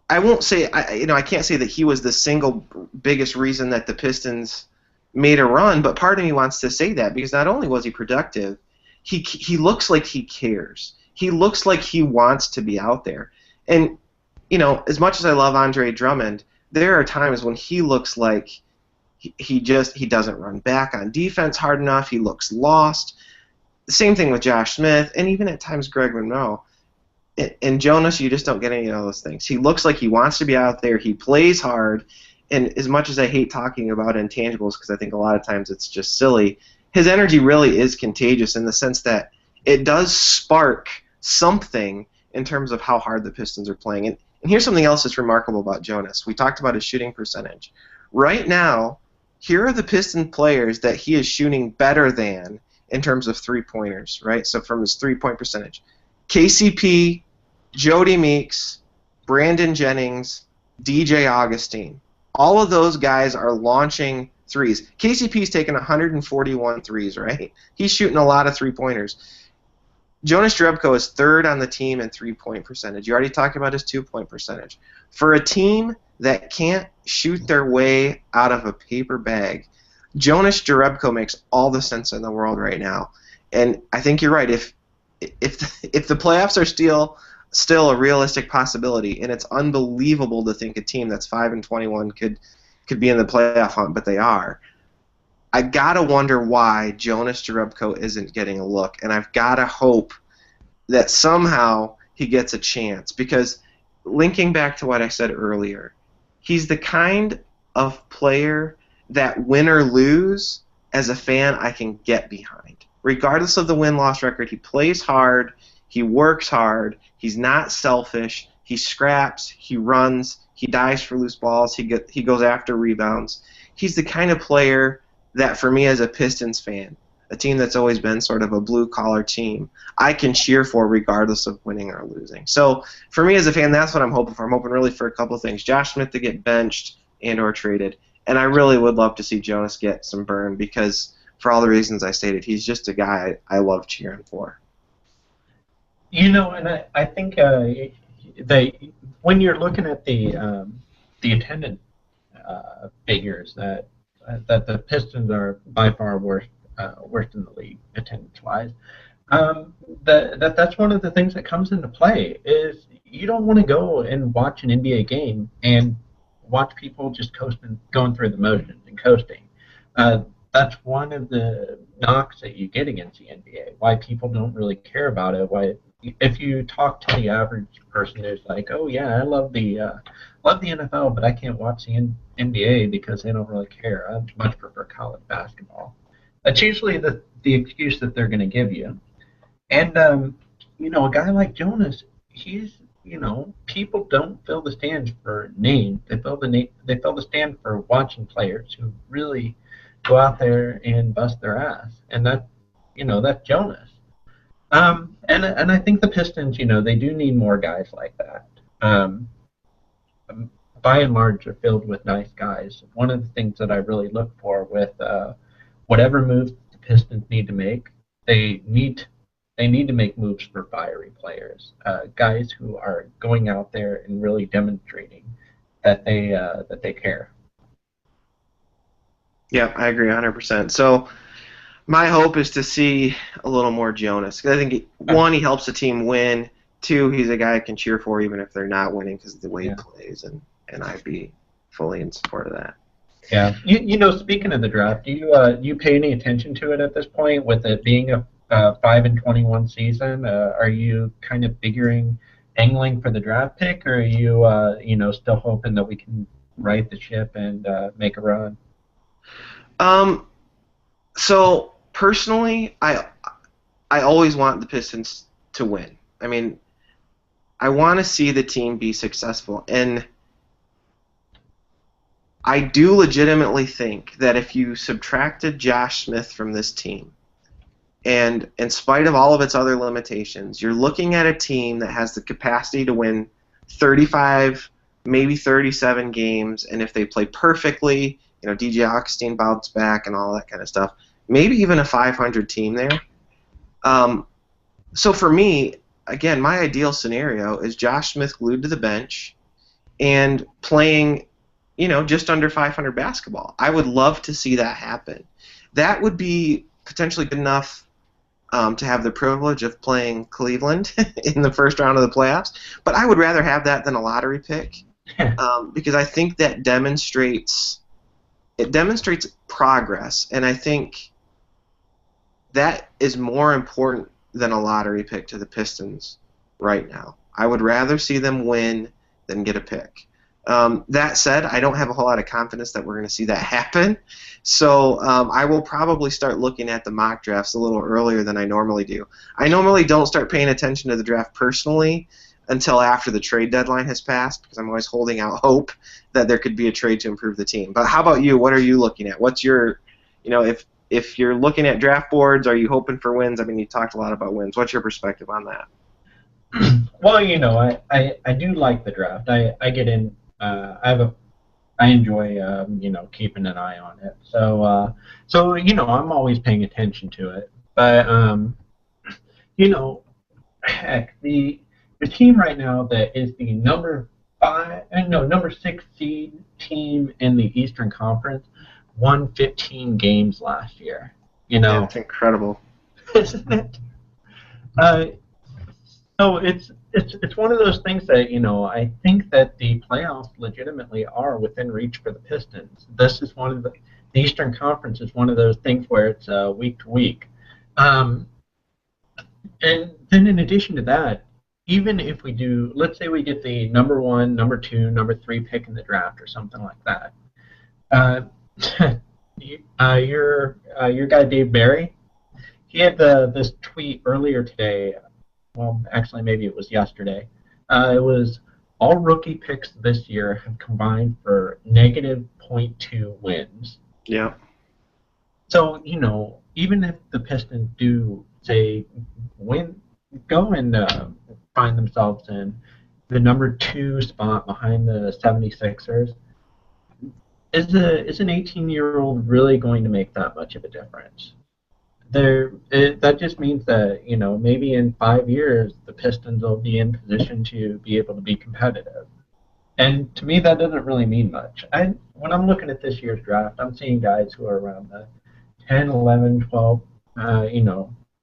I won't say I can't say that he was the single biggest reason that the Pistons made a run, but part of me wants to say that because not only was he productive, he looks like he cares. He looks like he wants to be out there. And as much as I love Andre Drummond, there are times when he looks like he doesn't run back on defense hard enough. He looks lost. The same thing with Josh Smith, and even at times Greg Monroe. And Jonas, you just don't get any of those things. He looks like he wants to be out there. He plays hard. And as much as I hate talking about intangibles because I think a lot of times it's just silly, his energy really is contagious in the sense that it does spark something in terms of how hard the Pistons are playing. And here's something else that's remarkable about Jonas. We talked about his shooting percentage. Right now, here are the Piston players that he is shooting better than in terms of three-pointers, right? So from his three-point percentage. KCP, Jody Meeks, Brandon Jennings, DJ Augustine. All of those guys are launching threes. KCP's taken 141 threes, right? He's shooting a lot of three-pointers. Jonas Jerebko is third on the team in three-point percentage. You already talked about his two-point percentage. For a team that can't shoot their way out of a paper bag, Jonas Jerebko makes all the sense in the world right now. And I think you're right. If the playoffs are still a realistic possibility, and it's unbelievable to think a team that's 5-21 could be in the playoff hunt, but they are. I gotta wonder why Jonas Jerebko isn't getting a look, and I've gotta hope that somehow he gets a chance, because linking back to what I said earlier, he's the kind of player that win or lose, as a fan, I can get behind. Regardless of the win-loss record, he plays hard, he works hard, he's not selfish, he scraps, he runs, he dives for loose balls, he goes after rebounds. He's the kind of player that for me as a Pistons fan, a team that's always been sort of a blue-collar team, I can cheer for regardless of winning or losing. So for me as a fan, that's what I'm hoping for. I'm hoping really for a couple of things. Josh Smith to get benched and or traded. And I really would love to see Jonas get some burn because for all the reasons I stated, he's just a guy I love cheering for. And I think when you're looking at the attendance figures that the Pistons are by far worst in the league attendance-wise. That's one of the things that comes into play is you don't want to go and watch an NBA game and watch people just coasting, going through the motions and coasting. That's one of the knocks that you get against the NBA. Why people don't really care about it. Why, if you talk to the average person who's like, "Oh yeah, I love the NFL, but I can't watch the NBA because they don't really care. I much prefer college basketball." That's usually the excuse that they're going to give you. And a guy like Jonas, he's people don't fill the stands for names. They fill the stand for watching players who really go out there and bust their ass, and that's Jonas. And I think the Pistons, they do need more guys like that. By and large, are filled with nice guys. One of the things that I really look for with whatever moves the Pistons need to make, they need to make moves for fiery players, guys who are going out there and really demonstrating that they care. Yeah, I agree 100%. So my hope is to see a little more Jonas. 'Cause I think, one, he helps the team win. Two, he's a guy I can cheer for even if they're not winning because of the way he plays, and I'd be fully in support of that. Yeah, speaking of the draft, do you pay any attention to it at this point? With it being a 5-21 season, are you kind of angling for the draft pick, or are you still hoping that we can right the ship and make a run? So personally, I always want the Pistons to win. I mean, I want to see the team be successful, and I do legitimately think that if you subtracted Josh Smith from this team, and in spite of all of its other limitations, you're looking at a team that has the capacity to win 35, maybe 37 games, and if they play perfectly, DJ Augustine bounced back and all that kind of stuff, maybe even a 500 team there. So for me, again, my ideal scenario is Josh Smith glued to the bench and playing just under 500 basketball. I would love to see that happen. That would be potentially good enough to have the privilege of playing Cleveland in the first round of the playoffs. But I would rather have that than a lottery pick because I think that demonstrates progress, and I think that is more important than a lottery pick to the Pistons right now. I would rather see them win than get a pick. That said, I don't have a whole lot of confidence that we're going to see that happen. So I will probably start looking at the mock drafts a little earlier than I normally do. I normally don't start paying attention to the draft personally until after the trade deadline has passed because I'm always holding out hope that there could be a trade to improve the team. But how about you? What are you looking at? What's your, if you're looking at draft boards, are you hoping for wins? I mean, you talked a lot about wins. What's your perspective on that? Well, I do like the draft. I get in. I enjoy keeping an eye on it. So I'm always paying attention to it. But heck, the team right now that is the number 6 seed team in the Eastern Conference won 15 games last year. Yeah, it's incredible, isn't it? So it's one of those things that I think that the playoffs legitimately are within reach for the Pistons. This is one of the Eastern Conference is one of those things where it's week to week, and then in addition to that, even if we do, let's say we get the number 1, number 2, number 3 pick in the draft or something like that, your guy Dave Barry, he had this tweet earlier today. Well, actually, maybe it was yesterday. It was all rookie picks this year have combined for negative -0.2 wins. Yeah. So, even if the Pistons do, say, go and find themselves in the number 2 spot behind the 76ers, is an 18-year-old really going to make that much of a difference? That just means that maybe in 5 years the Pistons will be in position to be able to be competitive, and to me that doesn't really mean much. When I'm looking at this year's draft, I'm seeing guys who are around the 10, 11, 12,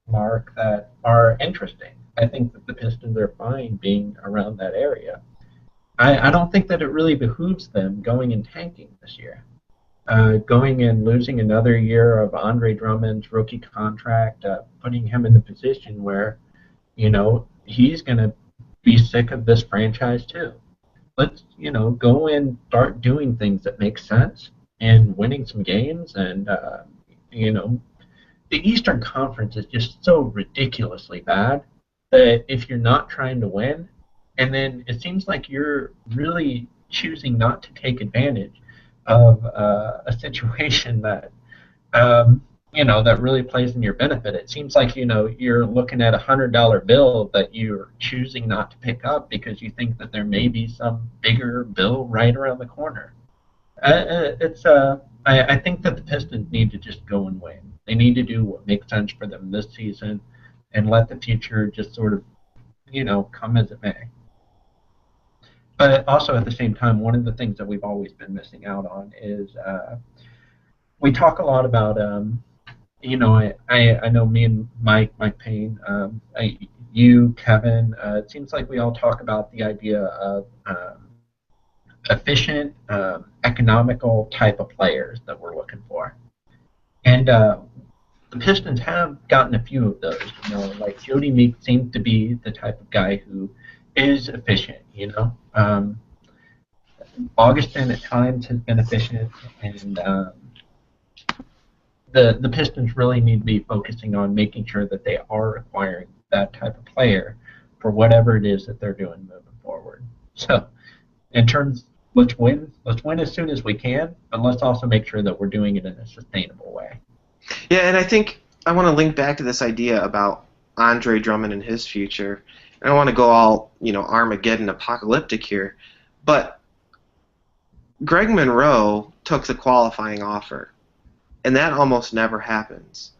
mark that are interesting. I think that the Pistons are fine being around that area. I don't think that it really behooves them going and tanking this year. Going and losing another year of Andre Drummond's rookie contract, putting him in the position where, he's going to be sick of this franchise too. Let's, go and start doing things that make sense and winning some games. And, the Eastern Conference is just so ridiculously bad that if you're not trying to win, and then it seems like you're really choosing not to take advantage of a situation that that really plays in your benefit. It seems like you're looking at $100 bill that you're choosing not to pick up because you think that there may be some bigger bill right around the corner. I think that the Pistons need to just go and win. They need to do what makes sense for them this season and let the future just sort of, come as it may. But also at the same time, one of the things that we've always been missing out on is we talk a lot about, I know me and Mike Payne, you, Kevin, it seems like we all talk about the idea of efficient, economical type of players that we're looking for. And the Pistons have gotten a few of those. Like Jody Meek seems to be the type of guy who is efficient. Augustin at times has been efficient, and the Pistons really need to be focusing on making sure that they are acquiring that type of player for whatever it is that they're doing moving forward. So, in terms, let's win as soon as we can, but let's also make sure that we're doing it in a sustainable way. Yeah, and I think I want to link back to this idea about Andre Drummond and his future. I don't want to go all, Armageddon apocalyptic here, but Greg Monroe took the qualifying offer, and that almost never happens.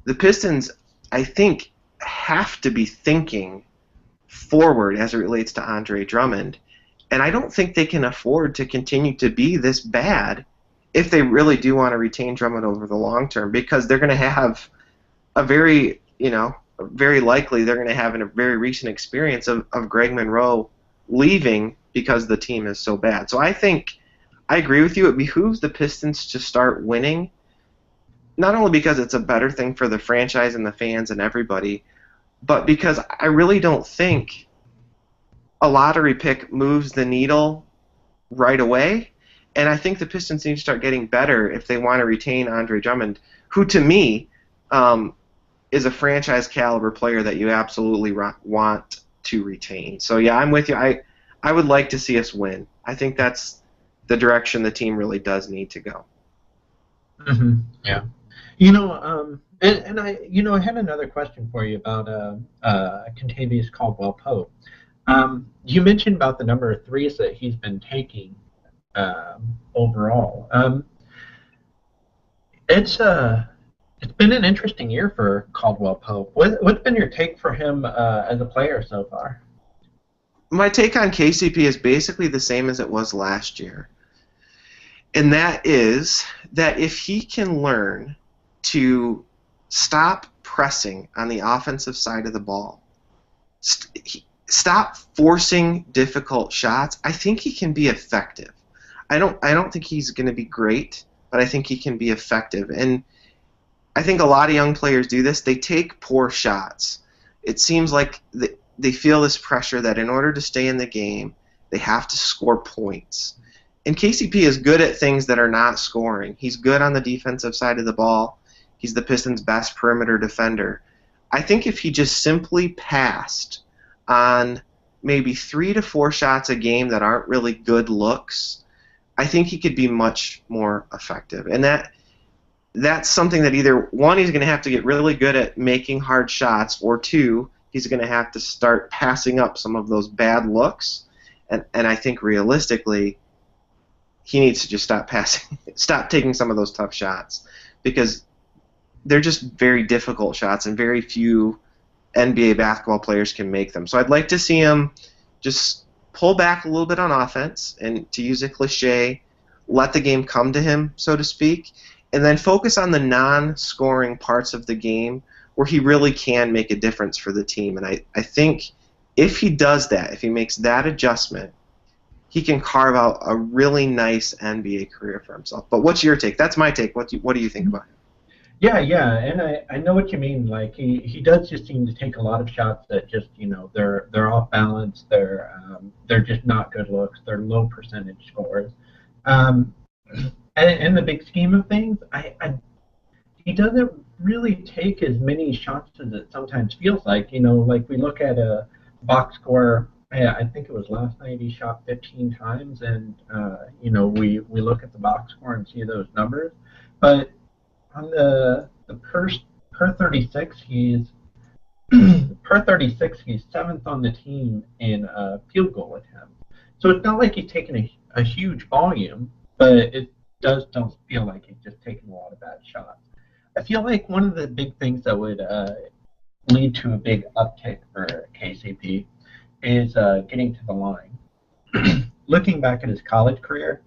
The Pistons, I think, have to be thinking forward as it relates to Andre Drummond, and I don't think they can afford to continue to be this bad if they really do want to retain Drummond over the long term, because they're going to have a very likely they're going to have a very recent experience of Greg Monroe leaving because the team is so bad. So I think I agree with you. It behooves the Pistons to start winning, not only because it's a better thing for the franchise and the fans and everybody, but because I really don't think a lottery pick moves the needle right away. And I think the Pistons need to start getting better if they want to retain Andre Drummond, who to me is a franchise caliber player that you absolutely want to retain. So yeah, I'm with you. I would like to see us win. I think that's the direction the team really does need to go. Mm-hmm. Yeah. And I had another question for you about Kentavious Caldwell-Pope. You mentioned about the number of threes that he's been taking overall. It's been an interesting year for Caldwell-Pope. What's been your take for him as a player so far? My take on KCP is basically the same as it was last year. And that is that if he can learn to stop pressing on the offensive side of the ball, stop forcing difficult shots, I think he can be effective. I don't think he's going to be great, but I think he can be effective. And I think a lot of young players do this. They take poor shots. It seems like they feel this pressure that in order to stay in the game, they have to score points. And KCP is good at things that are not scoring. He's good on the defensive side of the ball. He's the Pistons' best perimeter defender. I think if he just simply passed on maybe 3 to 4 shots a game that aren't really good looks, I think he could be much more effective. And that's something that either, one, he's going to have to get really good at making hard shots, or two, he's going to have to start passing up some of those bad looks. And I think realistically, he needs to just stop taking some of those tough shots, because they're just very difficult shots, and very few NBA basketball players can make them. So I'd like to see him just pull back a little bit on offense, and to use a cliche, let the game come to him, so to speak, and then focus on the non-scoring parts of the game where he really can make a difference for the team. And I think if he does that, if he makes that adjustment, he can carve out a really nice NBA career for himself. But what's your take? That's my take. What do you think about him? Yeah, and I know what you mean. Like he does just seem to take a lot of shots that just they're off balance. They're just not good looks. They're low percentage scores. And in the big scheme of things, he doesn't really take as many shots as it sometimes feels like. Like we look at a box score. I think it was last night he shot 15 times, and we look at the box score and see those numbers, but on the per 36 he's per 36 he's 7th on the team in field goal attempt. So it's not like he's taking a huge volume, but it don't feel like he's just taking a lot of bad shots. I feel like one of the big things that would lead to a big uptick for KCP is getting to the line. Looking back at his college career,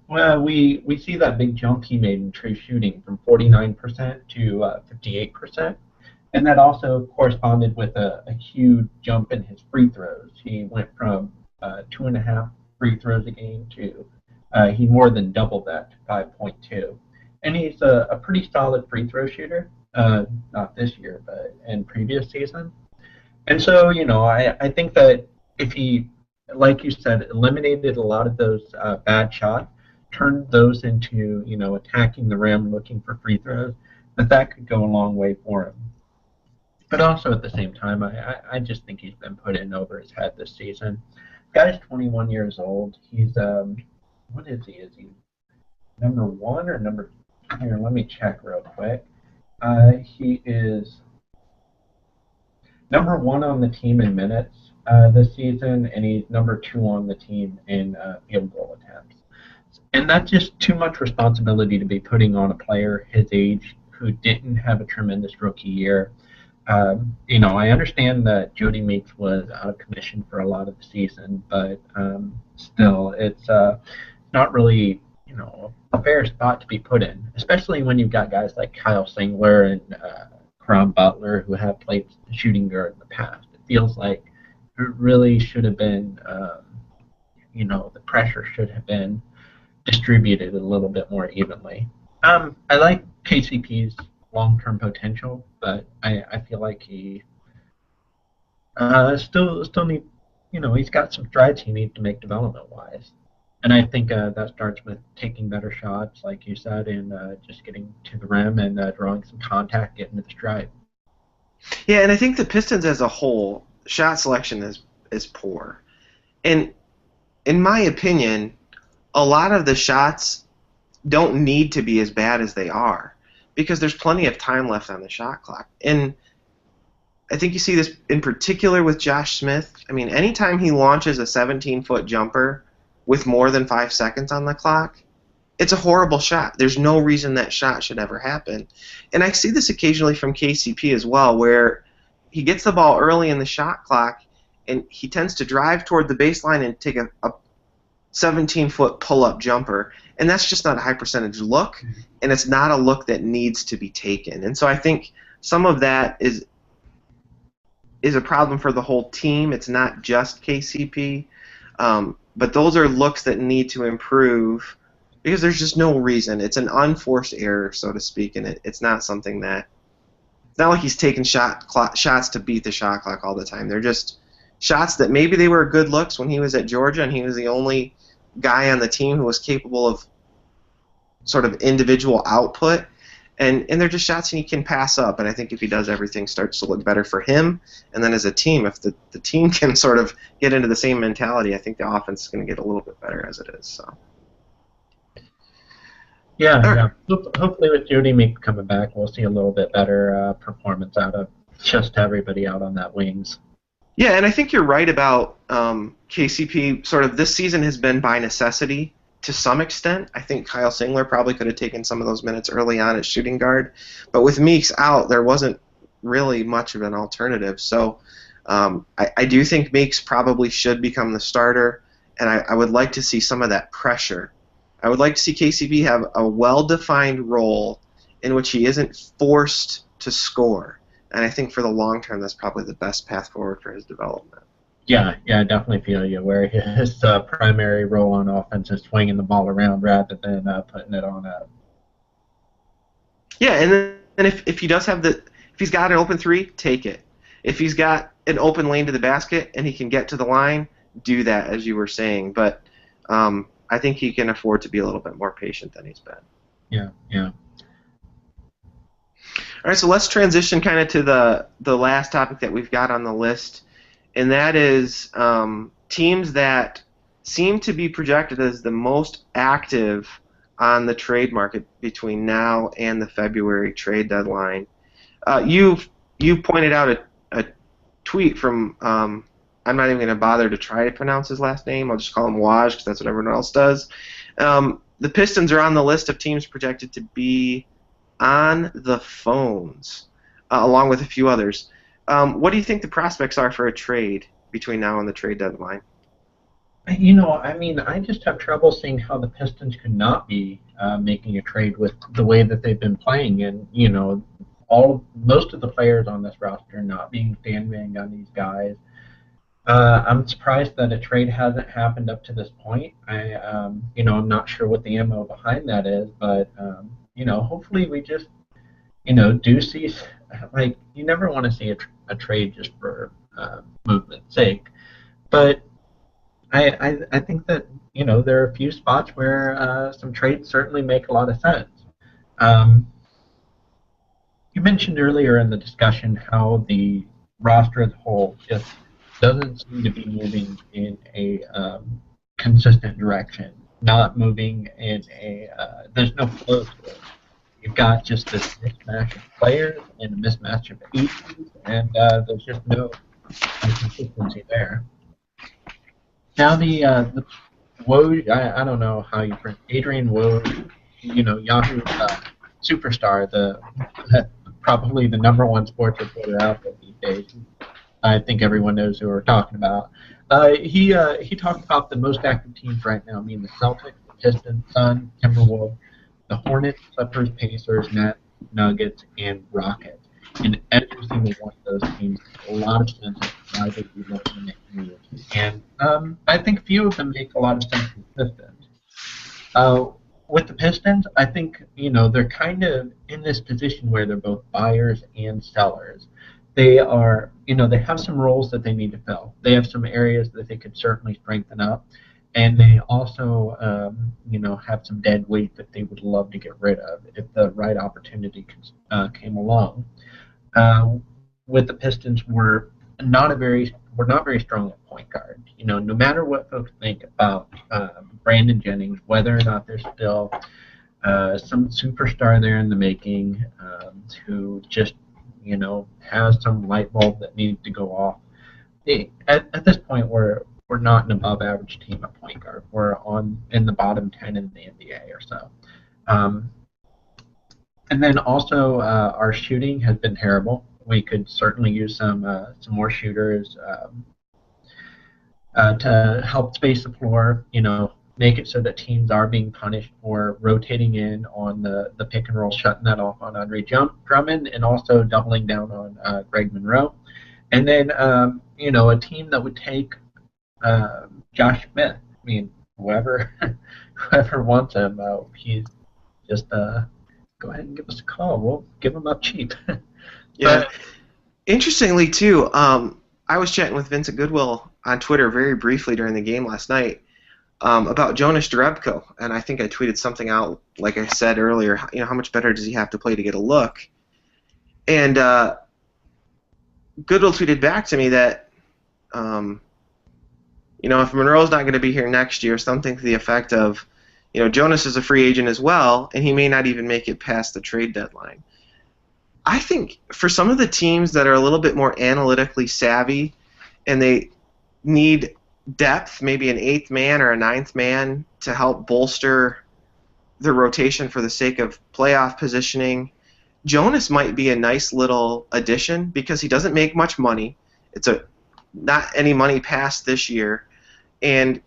well, we see that big jump he made in true shooting from 49% to 58%. And that also corresponded with a huge jump in his free throws. He went from 2.5 free throws a game to he more than doubled that to 5.2. And he's a pretty solid free throw shooter, not this year, but in previous season. And so, I think that if he, like you said, eliminated a lot of those bad shots, turned those into, attacking the rim, looking for free throws, that could go a long way for him. But also at the same time, I just think he's been put in over his head this season. Guy's 21 years old. He's, what is he? Is he number one or number, here, let me check real quick. He is number one on the team in minutes this season, and he's number two on the team in field goal attempts. And that's just too much responsibility to be putting on a player his age who didn't have a tremendous rookie year. I understand that Jody Meeks was out of commission for a lot of the season, but still, it's not really, a fair spot to be put in, especially when you've got guys like Kyle Singler and Caron Butler who have played shooting guard in the past. It feels like it really should have been, the pressure should have been distributed a little bit more evenly. I like KCP's long-term potential, but I feel like he still need, he's got some strides he needs to make development-wise. And I think that starts with taking better shots, like you said, and just getting to the rim and drawing some contact, getting to the stripe. Yeah, and I think the Pistons as a whole, shot selection is poor. And in my opinion, a lot of the shots don't need to be as bad as they are because there's plenty of time left on the shot clock. And I think you see this in particular with Josh Smith. I mean, anytime he launches a 17-foot jumper with more than 5 seconds on the clock, it's a horrible shot. There's no reason that shot should ever happen. And I see this occasionally from KCP as well, where he gets the ball early in the shot clock and he tends to drive toward the baseline and take a 17-foot pull-up jumper, and that's just not a high-percentage look, and it's not a look that needs to be taken. And so I think some of that is a problem for the whole team. It's not just KCP, but those are looks that need to improve because there's just no reason. It's an unforced error, so to speak, and it's not something that – it's not like he's taking shots to beat the shot clock all the time. They're just shots that maybe they were good looks when he was at Georgia and he was the only guy on the team who was capable of sort of individual output, and they're just shots he can pass up. And I think if he does, everything starts to look better for him. And then as a team, if the team can sort of get into the same mentality, I think the offense is going to get a little bit better as it is. So. Yeah. Hopefully with Jody Meeks coming back, we'll see a little bit better performance out of just everybody out on that wings. Yeah, and I think you're right about KCP. Sort of this season has been by necessity to some extent. I think Kyle Singler probably could have taken some of those minutes early on at shooting guard. But with Meeks out, there wasn't really much of an alternative. So I do think Meeks probably should become the starter, and I would like to see some of that pressure. I would like to see KCP have a well-defined role in which he isn't forced to score. And I think for the long term, that's probably the best path forward for his development. Yeah, I definitely feel you. Where his primary role on offense is swinging the ball around rather than putting it on up. Yeah, and then if he does have if he's got an open three, take it. If he's got an open lane to the basket and he can get to the line, do that, as you were saying. But I think he can afford to be a little bit more patient than he's been. Yeah. All right, so let's transition kind of to the last topic that we've got on the list, and that is teams that seem to be projected as the most active on the trade market between now and the February trade deadline. You pointed out a tweet from I'm not even going to bother to try to pronounce his last name. I'll just call him Waj because that's what everyone else does. The Pistons are on the list of teams projected to be on the phones, along with a few others. What do you think the prospects are for a trade between now and the trade deadline? I mean, I just have trouble seeing how the Pistons could not be making a trade with the way that they've been playing, and most of the players on this roster not being Stan Van Gundy's guys. I'm surprised that a trade hasn't happened up to this point. I'm not sure what the MO behind that is, but hopefully we just, do see, like, you never want to see a trade just for movement's sake, but I think that there are a few spots where some trades certainly make a lot of sense. Um, you mentioned earlier in the discussion how the roster as a whole just doesn't seem to be moving in a consistent direction. Not moving in a there's no flow to it. You've got just this mismatch of players and a mismatch of ages, and there's just no consistency there. Now the Woj, I don't know how you pronounce Adrian Woj, Yahoo superstar, the probably the #1 sports reporter out there these days. I think everyone knows who we're talking about. He talked about the most active teams right now, being the Celtics, the Pistons, Suns, Timberwolves, the Hornets, Clippers, Pacers, Nets, Nuggets, and Rockets. And every single one of those teams makes a lot of sense as to why they'd be looking to make moves. And I think a few of them make a lot of sense with the Pistons. With the Pistons, I think they're kind of in this position where they're both buyers and sellers. They are, they have some roles that they need to fill. They have some areas that they could certainly strengthen up, and they also, have some dead weight that they would love to get rid of if the right opportunity came along. With the Pistons, we're not very strong at point guard. No matter what folks think about Brandon Jennings, whether or not there's still some superstar there in the making who just has some light bulb that needs to go off. At this point, we're not an above average team at point guard. We're in the bottom 10 in the NBA or so. And then also our shooting has been terrible. We could certainly use some more shooters to help space the floor. Make it so that teams are being punished for rotating in on the pick and roll, shutting that off on Andre Drummond, and also doubling down on Greg Monroe. And then, a team that would take Josh Smith. I mean, whoever wants him, he's just go ahead and give us a call. We'll give him up cheap. Yeah. Interestingly, too, I was chatting with Vincent Goodwill on Twitter very briefly during the game last night about Jonas Jerebko, and I think I tweeted something out, like I said earlier, how much better does he have to play to get a look? And Goodwill tweeted back to me that, if Monroe's not going to be here next year, something to the effect of, Jonas is a free agent as well, and he may not even make it past the trade deadline. I think for some of the teams that are a little bit more analytically savvy and they need depth, maybe an 8th man or a 9th man to help bolster the rotation for the sake of playoff positioning, Jonas might be a nice little addition because he doesn't make much money. It's not any money past this year, and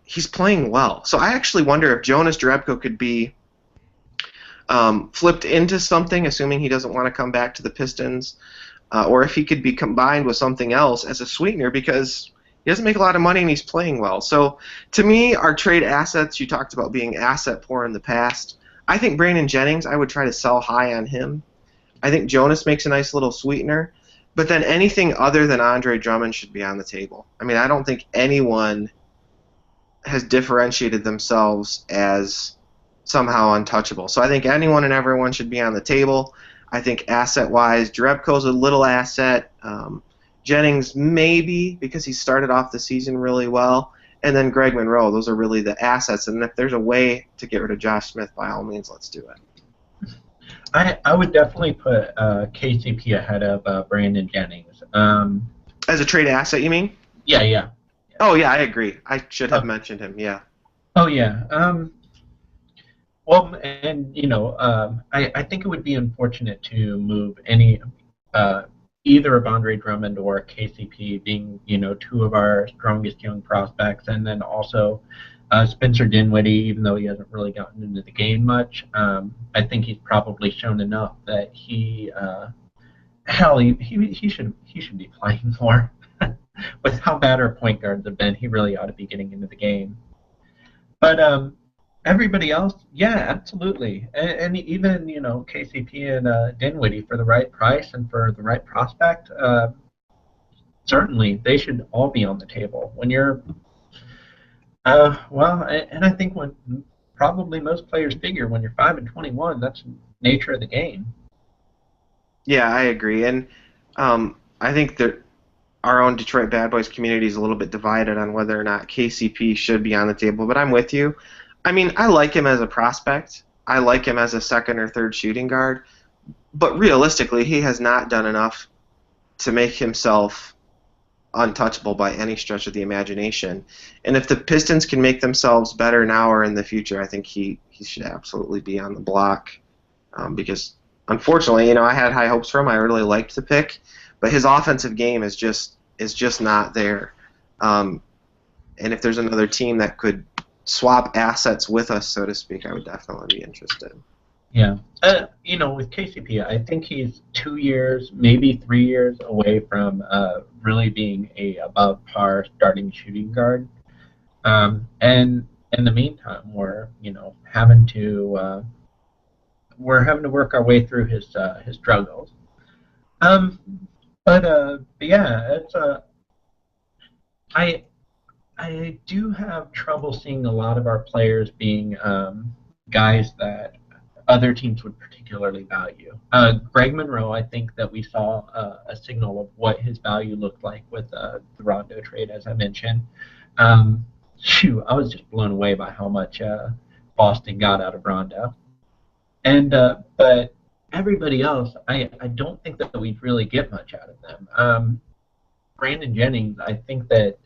he's playing well. So I actually wonder if Jonas Jerebko could be flipped into something, assuming he doesn't want to come back to the Pistons, or if he could be combined with something else as a sweetener because he doesn't make a lot of money and he's playing well. So to me, our trade assets, you talked about being asset poor in the past. I think Brandon Jennings, I would try to sell high on him. I think Jonas makes a nice little sweetener. But then anything other than Andre Drummond should be on the table. I mean, I don't think anyone has differentiated themselves as somehow untouchable. So I think anyone and everyone should be on the table. I think asset-wise, Jerebko's a little asset. Jennings maybe because he started off the season really well. And then Greg Monroe. Those are really the assets. And if there's a way to get rid of Josh Smith, by all means, let's do it. I would definitely put KCP ahead of Brandon Jennings. As a trade asset, you mean? Yeah. Oh, yeah, I agree. I should have mentioned him, yeah. Oh, yeah. Well, and I think it would be unfortunate to move uh, either of Andre Drummond or KCP, being two of our strongest young prospects, and then also Spencer Dinwiddie, even though he hasn't really gotten into the game much. I think he's probably shown enough that he should be playing more. With how bad our point guards have been, he really ought to be getting into the game. But everybody else, yeah, absolutely, and even KCP and Dinwiddie for the right price and for the right prospect, certainly they should all be on the table. When you're, well, and I think when probably most players figure when you're 5-21, that's the nature of the game. Yeah, I agree, and I think that our own Detroit Bad Boys community is a little bit divided on whether or not KCP should be on the table. But I'm with you. I mean, I like him as a prospect. I like him as a second or third shooting guard. But realistically, he has not done enough to make himself untouchable by any stretch of the imagination. And if the Pistons can make themselves better now or in the future, I think he should absolutely be on the block. Because unfortunately, I had high hopes for him. I really liked the pick, but his offensive game is just not there. And if there's another team that could swap assets with us, so to speak, I would definitely be interested. Yeah. With KCP, I think he's 2 years, maybe 3 years away from really being a above par starting shooting guard. And in the meantime, we're having to work our way through his struggles. Um, but yeah, I I do have trouble seeing a lot of our players being guys that other teams would particularly value. Greg Monroe, I think that we saw a signal of what his value looked like with the Rondo trade, as I mentioned. I was just blown away by how much Boston got out of Rondo. And but everybody else, I don't think that we'd really get much out of them. Brandon Jennings, I think that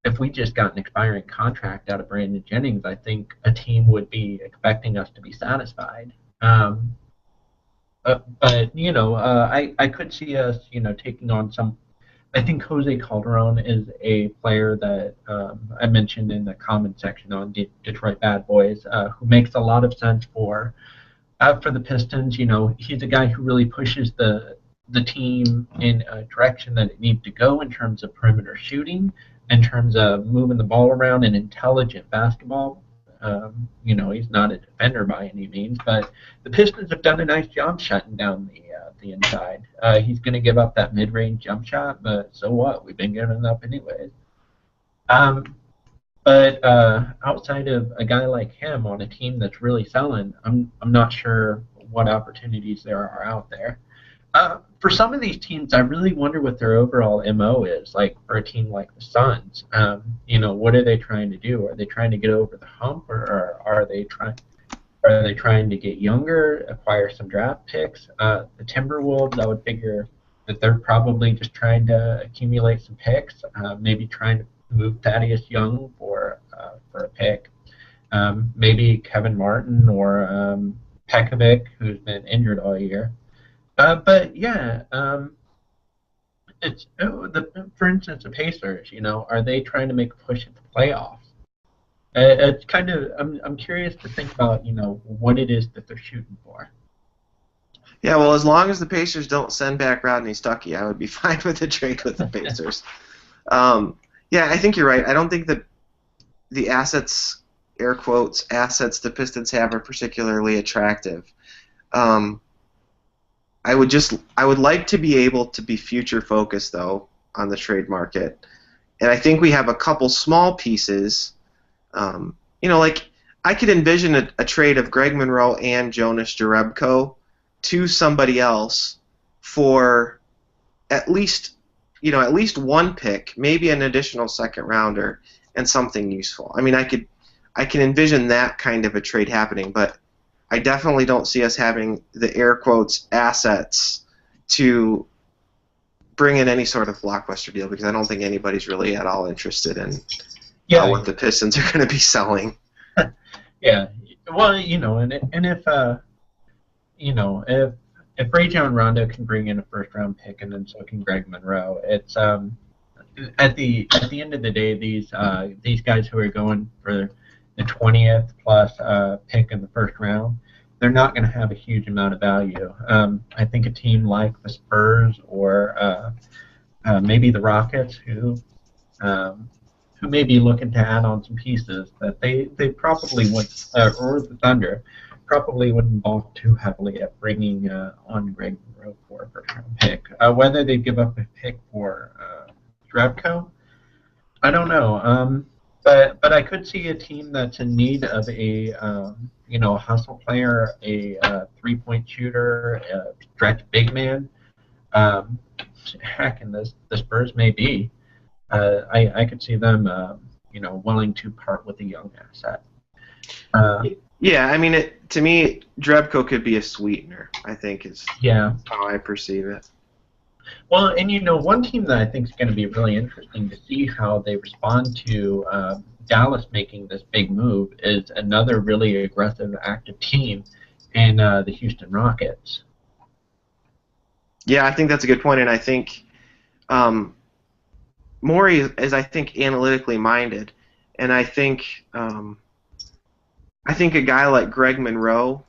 if we just got an expiring contract out of Brandon Jennings, I think a team would be expecting us to be satisfied. I could see us, taking on some. I think Jose Calderon is a player that I mentioned in the comment section on Detroit Bad Boys, who makes a lot of sense for the Pistons. He's a guy who really pushes the team in a direction that it needs to go in terms of perimeter shooting, in terms of moving the ball around and intelligent basketball. He's not a defender by any means, but the Pistons have done a nice job shutting down the inside. He's going to give up that mid-range jump shot, but so what? We've been giving it up anyways. But outside of a guy like him on a team that's really selling, I'm not sure what opportunities there are out there. For some of these teams, I really wonder what their overall MO is. Like for a team like the Suns, what are they trying to do? Are they trying to get over the hump, or are they trying to get younger, acquire some draft picks? The Timberwolves, I would figure that they're probably just trying to accumulate some picks, maybe trying to move Thaddeus Young for a pick, maybe Kevin Martin or Pekovic, who's been injured all year. But yeah, for instance, the Pacers. Are they trying to make a push at the playoffs? It's kind of I'm curious to think about what it is that they're shooting for. Yeah, well, as long as the Pacers don't send back Rodney Stuckey, I would be fine with the trade with the Pacers. Yeah, I think you're right. I don't think that the assets, air quotes, assets the Pistons have are particularly attractive. I would like to be able to be future focused though on the trade market, and I think we have a couple small pieces. Like I could envision a trade of Greg Monroe and Jonas Jerebko to somebody else for at least one pick, maybe an additional second rounder, and something useful. I mean, I can envision that kind of a trade happening, but I definitely don't see us having the air quotes assets to bring in any sort of blockbuster deal because I don't think anybody's really at all interested in what the Pistons are going to be selling. Yeah. Well, and if if Rajon Rondo can bring in a first round pick, and then so can Greg Monroe, it's at the end of the day, these guys who are going for the 20th plus pick in the first round, they're not going to have a huge amount of value. I think a team like the Spurs or maybe the Rockets, who may be looking to add on some pieces, that they probably would, or the Thunder, probably wouldn't balk too heavily at bringing on Greg Monroe for a first round pick. Whether they give up a pick for Drevko, I don't know. But I could see a team that's in need of a hustle player, a 3-point shooter, a stretch big man. Heck, and the Spurs may be. I could see them, willing to part with a young asset. Yeah, I mean, to me, Drebko could be a sweetener, I think, is how I perceive it. Well, and one team that I think is going to be really interesting to see how they respond to Dallas making this big move is another really aggressive, active team in the Houston Rockets. Yeah, I think that's a good point, and I think Morey is, I think, analytically minded, and I think a guy like Greg Monroe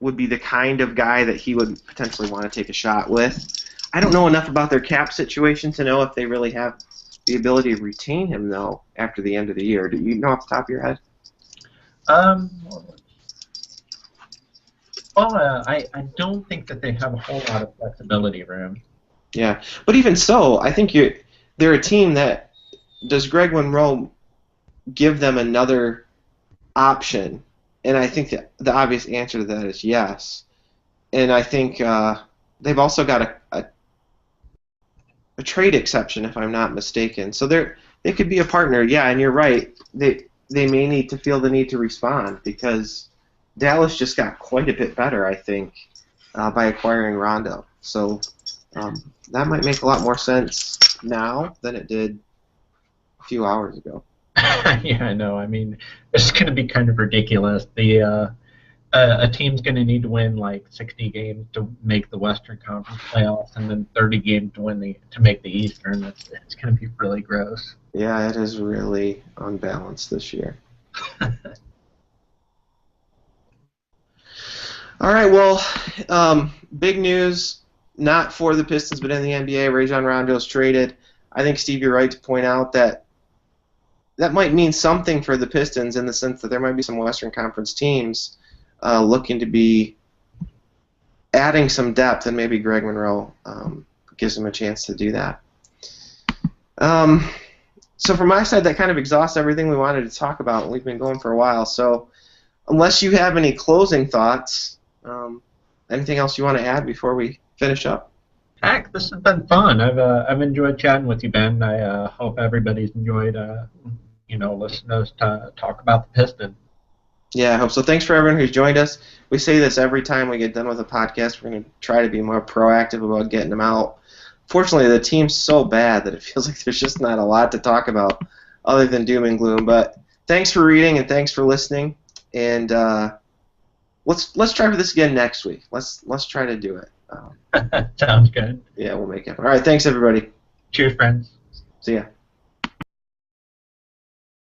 would be the kind of guy that he would potentially want to take a shot with. I don't know enough about their cap situation to know if they really have the ability to retain him, though, after the end of the year. Do you know off the top of your head? I don't think that they have a whole lot of flexibility around. Yeah, but even so, I think they're a team that does Greg Monroe give them another option, and I think that the obvious answer to that is yes. And I think they've also got a trade exception, if I'm not mistaken. So they could be a partner. Yeah, and you're right. They may need to feel the need to respond because Dallas just got quite a bit better, I think, by acquiring Rondo. So that might make a lot more sense now than it did a few hours ago. Yeah, I know. I mean, it's going to be kind of ridiculous. A team's going to need to win like 60 games to make the Western Conference playoffs, and then 30 games to make the Eastern. It's going to be really gross. Yeah, it is really unbalanced this year. All right, well, big news, not for the Pistons, but in the NBA. Rajon Rondo's traded. I think, Steve, you're right to point out that might mean something for the Pistons in the sense that there might be some Western Conference teams looking to be adding some depth, and maybe Greg Monroe gives them a chance to do that. So from my side, that kind of exhausts everything we wanted to talk about. We've been going for a while, so unless you have any closing thoughts, anything else you want to add before we finish up? Heck, this has been fun. I've enjoyed chatting with you, Ben. I hope everybody's enjoyed listening to us talk about the Pistons. Yeah, I hope so. Thanks for everyone who's joined us. We say this every time we get done with a podcast. We're going to try to be more proactive about getting them out. Fortunately, the team's so bad that it feels like there's just not a lot to talk about other than doom and gloom. But thanks for reading and thanks for listening. And let's try for this again next week. Let's try to do it. Sounds good. Yeah, we'll make it. All right, thanks everybody. Cheers, friends. See ya.